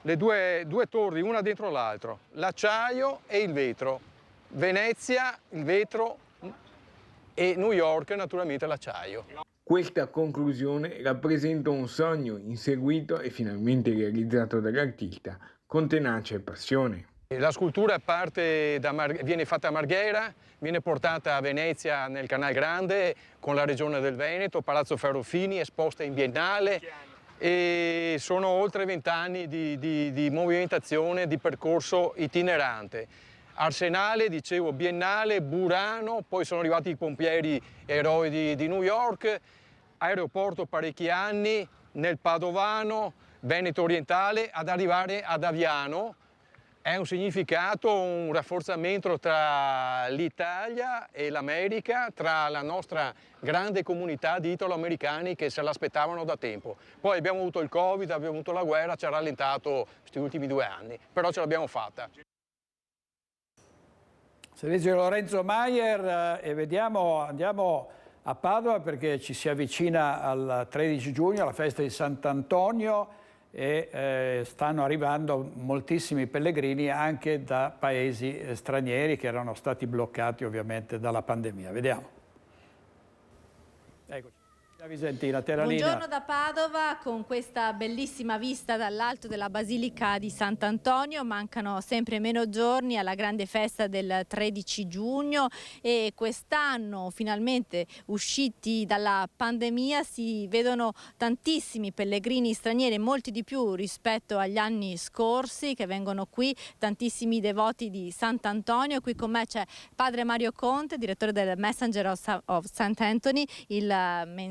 Le due torri, una dentro l'altra, l'acciaio e il vetro. Venezia, il vetro, e New York, naturalmente, l'acciaio. Questa conclusione rappresenta un sogno inseguito e finalmente realizzato dall'artista con tenacia e passione. La scultura viene fatta a Marghera, viene portata a Venezia nel Canal Grande con la Regione del Veneto, Palazzo Ferrofini, esposta in biennale e sono oltre 20 anni di movimentazione, di percorso itinerante. Arsenale, dicevo, biennale, Burano, poi sono arrivati i pompieri eroi di New York, aeroporto parecchi anni, nel Padovano, Veneto orientale, ad arrivare ad Aviano. È un significato, un rafforzamento tra l'Italia e l'America, tra la nostra grande comunità di italo-americani che se l'aspettavano da tempo. Poi abbiamo avuto il Covid, abbiamo avuto la guerra, ci ha rallentato questi ultimi 2 anni, però ce l'abbiamo fatta. Si legge Lorenzo Maier e andiamo a Padova perché ci si avvicina al 13 giugno, alla festa di Sant'Antonio, e stanno arrivando moltissimi pellegrini anche da paesi stranieri che erano stati bloccati ovviamente dalla pandemia. Vediamo. Eccoci. Vicentina, buongiorno da Padova con questa bellissima vista dall'alto della Basilica di Sant'Antonio. Mancano sempre meno giorni alla grande festa del 13 giugno e quest'anno, finalmente usciti dalla pandemia, si vedono tantissimi pellegrini stranieri, molti di più rispetto agli anni scorsi, che vengono qui, tantissimi devoti di Sant'Antonio. Qui con me c'è padre Mario Conte, direttore del Messenger of St. Anthony, il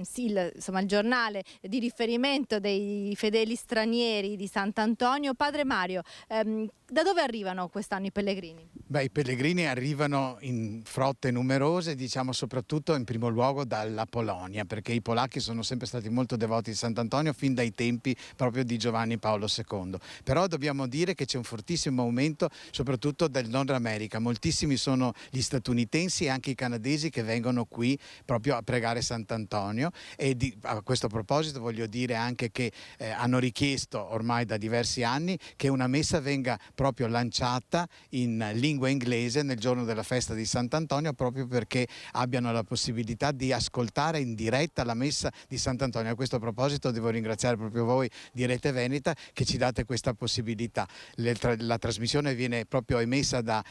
giornale di riferimento dei fedeli stranieri di Sant'Antonio. Padre Mario, da dove arrivano quest'anno i pellegrini? I pellegrini arrivano in frotte numerose, diciamo soprattutto in primo luogo dalla Polonia, perché i polacchi sono sempre stati molto devoti di Sant'Antonio fin dai tempi proprio di Giovanni Paolo II. Però dobbiamo dire che c'è un fortissimo aumento soprattutto del Nord America. Moltissimi sono gli statunitensi e anche i canadesi che vengono qui proprio a pregare Sant'Antonio. E a questo proposito voglio dire anche che hanno richiesto ormai da diversi anni che una messa venga proprio lanciata in lingua inglese nel giorno della festa di Sant'Antonio, proprio perché abbiano la possibilità di ascoltare in diretta la messa di Sant'Antonio. A questo proposito devo ringraziare proprio voi di Rete Veneta che ci date questa possibilità. La trasmissione viene proprio emessa da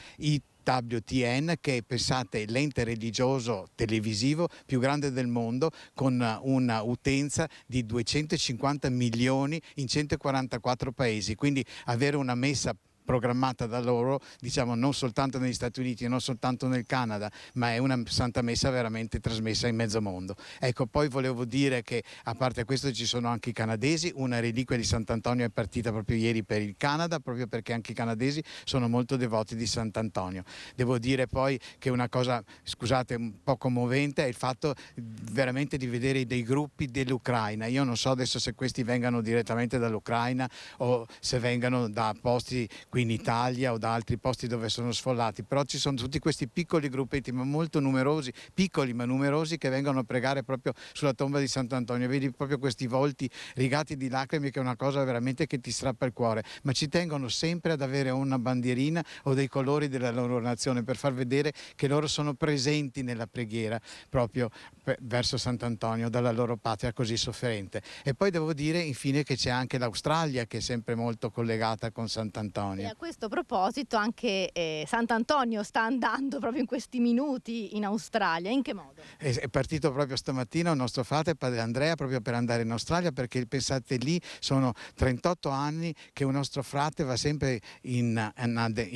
WTN, che è, pensate, l'ente religioso televisivo più grande del mondo, con una utenza di 250 milioni in 144 paesi, quindi avere una messa programmata da loro, diciamo, non soltanto negli Stati Uniti, non soltanto nel Canada, ma è una Santa Messa veramente trasmessa in mezzo mondo. Ecco, poi volevo dire che a parte questo ci sono anche i canadesi. Una reliquia di Sant'Antonio è partita proprio ieri per il Canada, proprio perché anche i canadesi sono molto devoti di Sant'Antonio. Devo dire poi che una cosa, scusate, un po' commovente è il fatto veramente di vedere dei gruppi dell'Ucraina. Io non so adesso se questi vengano direttamente dall'Ucraina o se vengano da posti qui in Italia o da altri posti dove sono sfollati, però ci sono tutti questi piccoli gruppetti, ma molto numerosi, piccoli ma numerosi, che vengono a pregare proprio sulla tomba di Sant'Antonio. Vedi proprio questi volti rigati di lacrime, che è una cosa veramente che ti strappa il cuore, ma ci tengono sempre ad avere una bandierina o dei colori della loro nazione per far vedere che loro sono presenti nella preghiera proprio verso Sant'Antonio, dalla loro patria così sofferente. E poi devo dire infine che c'è anche l'Australia, che è sempre molto collegata con Sant'Antonio. E a questo proposito anche Sant'Antonio sta andando proprio in questi minuti in Australia. In che modo? È partito proprio stamattina un nostro frate, padre Andrea, proprio per andare in Australia, perché pensate, lì sono 38 anni che un nostro frate va sempre in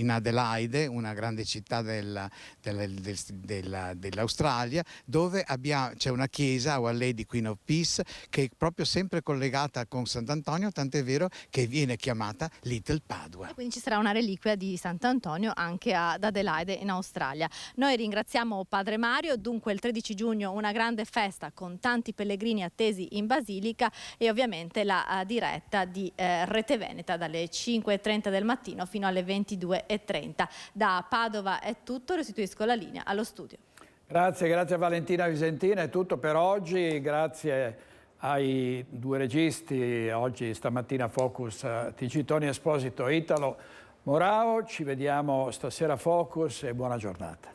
Adelaide, una grande città dell'Australia, dove c'è una chiesa, Our Lady Queen of Peace, che è proprio sempre collegata con Sant'Antonio, tant'è vero che viene chiamata Little Padua. E quindi ci sarà una reliquia di Sant'Antonio anche ad Adelaide in Australia. Noi ringraziamo Padre Mario. Dunque il 13 giugno una grande festa con tanti pellegrini attesi in Basilica e ovviamente la diretta di Rete Veneta dalle 5:30 del mattino fino alle 22:30. Da Padova è tutto, restituisco la linea allo studio. Grazie a Valentina Visentina, è tutto per oggi. Grazie ai due registi, oggi stamattina Focus TG, Tony Esposito e Italo Morao. Ci vediamo stasera Focus e buona giornata.